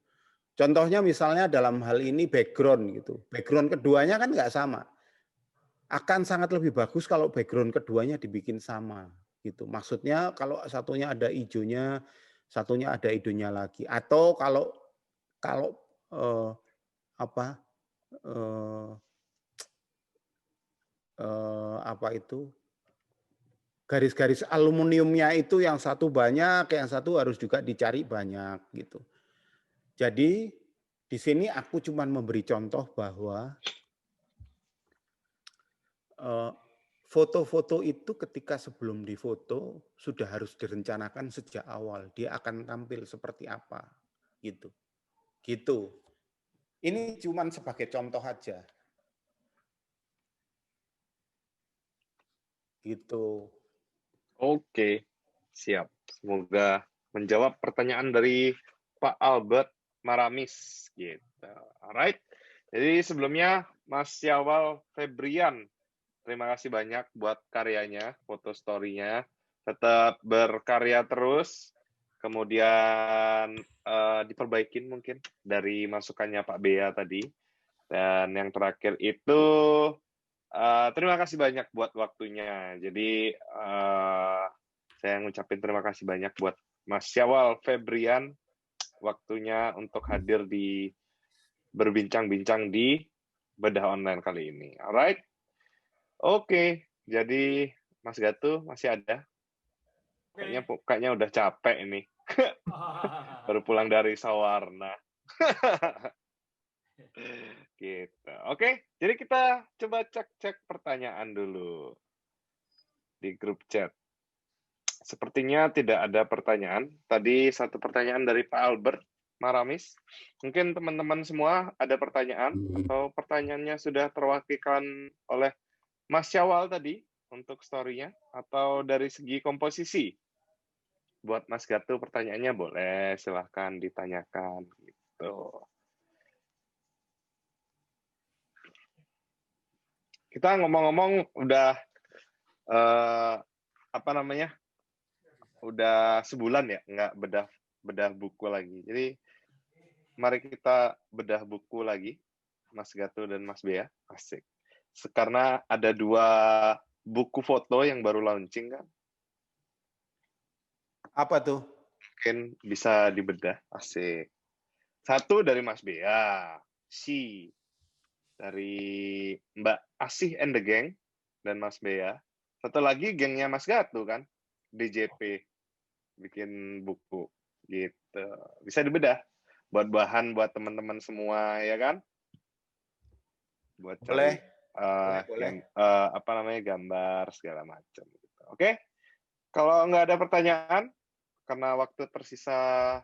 Contohnya misalnya dalam hal ini background gitu. Background keduanya kan nggak sama. Akan sangat lebih bagus kalau background keduanya dibikin sama gitu. Maksudnya kalau satunya ada hijaunya, satunya ada hijaunya lagi. Atau kalau eh, apa apa itu garis-garis aluminiumnya itu yang satu banyak, yang satu harus juga dicari banyak gitu. Jadi di sini aku cuma memberi contoh bahwa foto-foto itu ketika sebelum difoto sudah harus direncanakan sejak awal. Dia akan tampil seperti apa, gitu. Gitu. Ini cuma sebagai contoh aja. Gitu. Oke, siap. Semoga menjawab pertanyaan dari Pak Albert Maramis. Gitu. Alright. Jadi sebelumnya Mas Syawal Febrian, terima kasih banyak buat karyanya, foto story-nya. Tetap berkarya terus. Kemudian diperbaikin mungkin dari masukannya Pak Bea tadi. Dan yang terakhir itu terima kasih banyak buat waktunya. Jadi saya ngucapin terima kasih banyak buat Mas Syawal Febrian waktunya untuk hadir di berbincang-bincang di Bedah Online kali ini. Alright. Oke, jadi Mas Gatu masih ada? Kayaknya udah capek ini. Baru pulang dari Sawarna. Gitu. Oke, jadi kita coba cek pertanyaan dulu di grup chat. Sepertinya tidak ada pertanyaan. Tadi satu pertanyaan dari Pak Albert Maramis. Mungkin teman-teman semua ada pertanyaan atau pertanyaannya sudah terwakilkan oleh Mas Syawal tadi untuk story-nya atau dari segi komposisi. Buat Mas Gatu pertanyaannya boleh silahkan ditanyakan gitu. Kita ngomong-ngomong udah udah sebulan ya nggak bedah buku lagi. Jadi mari kita bedah buku lagi, Mas Gatu dan Mas Bea. Asik. Karena ada 2 buku foto yang baru launching kan. Apa tuh? Mungkin bisa dibedah. Asik. Satu dari Mas Bea, si dari Mbak Asih and the Gang dan Mas Bea. Satu lagi gengnya Mas Gatu kan, DJP bikin buku gitu. Bisa dibedah buat bahan buat teman-teman semua ya kan? Buat cari boleh. gambar segala macam gitu. Oke. Kalau nggak ada pertanyaan karena waktu tersisa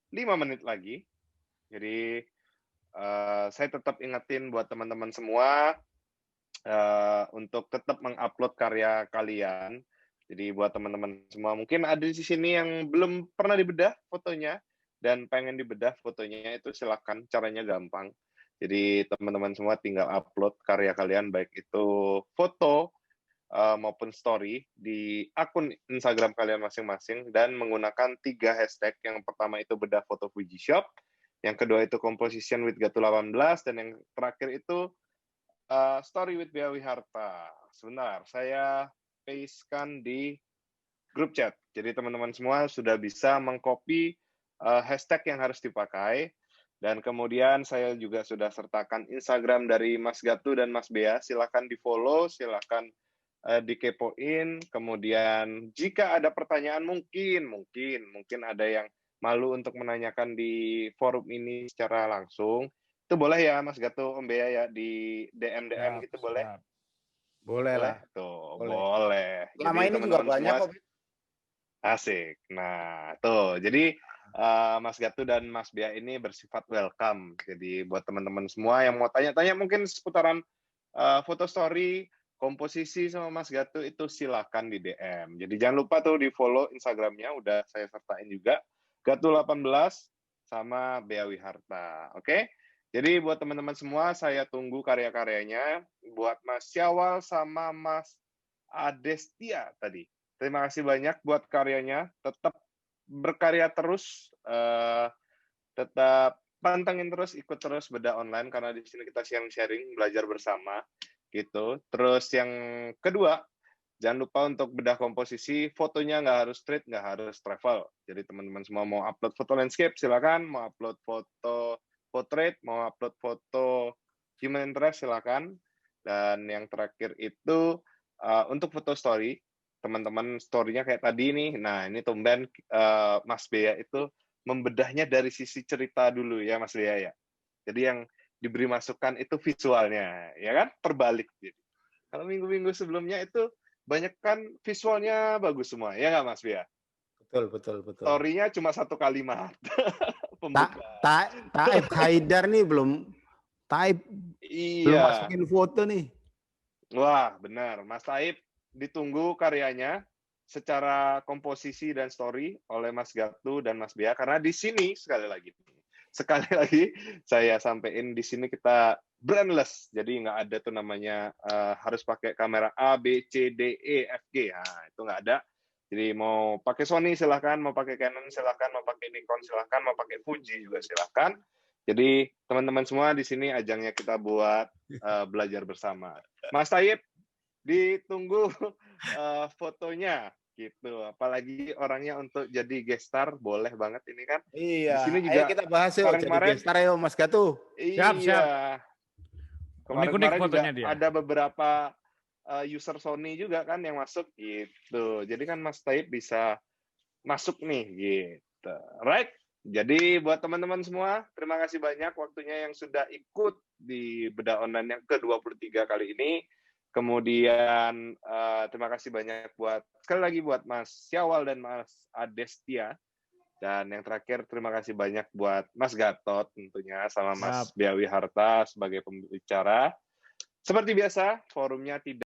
5 menit lagi. Jadi saya tetap ingetin buat teman-teman semua untuk tetap mengupload karya kalian. Jadi buat teman-teman semua, mungkin ada di sini yang belum pernah dibedah fotonya dan pengen dibedah fotonya, itu silakan, caranya gampang. Jadi teman-teman semua tinggal upload karya kalian, baik itu foto maupun story di akun Instagram kalian masing-masing dan menggunakan 3 hashtag. Yang pertama itu bedah foto Fuji Shop, yang kedua itu composition with Gatu 18, dan yang terakhir itu story with Bea Wiharta. Sebentar, saya pastekan di grup chat. Jadi teman-teman semua sudah bisa mengcopy hashtag yang harus dipakai. Dan kemudian saya juga sudah sertakan Instagram dari Mas Gatu dan Mas Bea. Silakan di-follow, silakan dikepoin. Kemudian jika ada pertanyaan mungkin ada yang malu untuk menanyakan di forum ini secara langsung, itu boleh ya Mas Gatu, Om Bea ya, di DM gitu boleh? Boleh lah. Tuh, boleh. Lama ini juga banyak kok. Asik. Nah, tuh. Jadi Mas Gatu dan Mas Bea ini bersifat welcome. Jadi buat teman-teman semua yang mau tanya-tanya mungkin seputaran foto story, komposisi sama Mas Gatu itu silakan di DM. Jadi jangan lupa tuh di follow Instagramnya, udah saya sertain juga. Gatu18 sama Bea Wiharta. Oke? Jadi buat teman-teman semua, saya tunggu karya-karyanya. Buat Mas Syawal sama Mas Adestia tadi. Terima kasih banyak buat karyanya. Tetap berkarya terus, tetap pantengin terus, ikut terus Bedah Online, karena di sini kita sharing-sharing, belajar bersama, gitu. Terus yang kedua, jangan lupa untuk bedah komposisi, fotonya nggak harus street, nggak harus travel. Jadi teman-teman semua mau upload foto landscape, silakan. Mau upload foto portrait, mau upload foto human interest, silakan. Dan yang terakhir itu untuk foto story, teman-teman story-nya kayak tadi nih. Nah, ini tumben Mas Bea itu membedahnya dari sisi cerita dulu ya, Mas Bea ya. Jadi yang diberi masukan itu visualnya, ya kan? Terbalik. Jadi. Kalau minggu-minggu sebelumnya itu banyak kan visualnya bagus semua, ya nggak Mas Bea? Betul. Story-nya cuma 1 kalimat. Taib Haidar nih belum masukin foto nih. Wah, benar. Mas Taib ditunggu karyanya secara komposisi dan story oleh Mas Gatu dan Mas Bea, karena di sini sekali lagi saya sampaikan, di sini kita brandless, jadi nggak ada tuh namanya harus pakai kamera A, B, C, D, E, F, G. Nah, itu nggak ada. Jadi mau pakai Sony silahkan, mau pakai Canon silahkan, mau pakai Nikon silahkan, mau pakai Fuji juga silahkan. Jadi teman-teman semua di sini ajangnya kita buat belajar bersama. Mas Taib, ditunggu fotonya gitu. Apalagi orangnya untuk jadi guest star, boleh banget ini kan. Iya. Di sini juga ayo kita bahas yuk jadi guest star yuk Mas Gatu. Iya. Kemarin fotonya juga dia. ada beberapa user Sony juga kan yang masuk gitu. Jadi kan Mas Taib bisa masuk nih gitu. Right? Jadi buat teman-teman semua, terima kasih banyak waktunya yang sudah ikut di Bedah Online yang ke-23 kali ini. Kemudian terima kasih banyak sekali lagi buat Mas Syawal dan Mas Adestia. Dan yang terakhir terima kasih banyak buat Mas Gatot tentunya sama Mas Bea Wiharta sebagai pembicara. Seperti biasa, forumnya tidak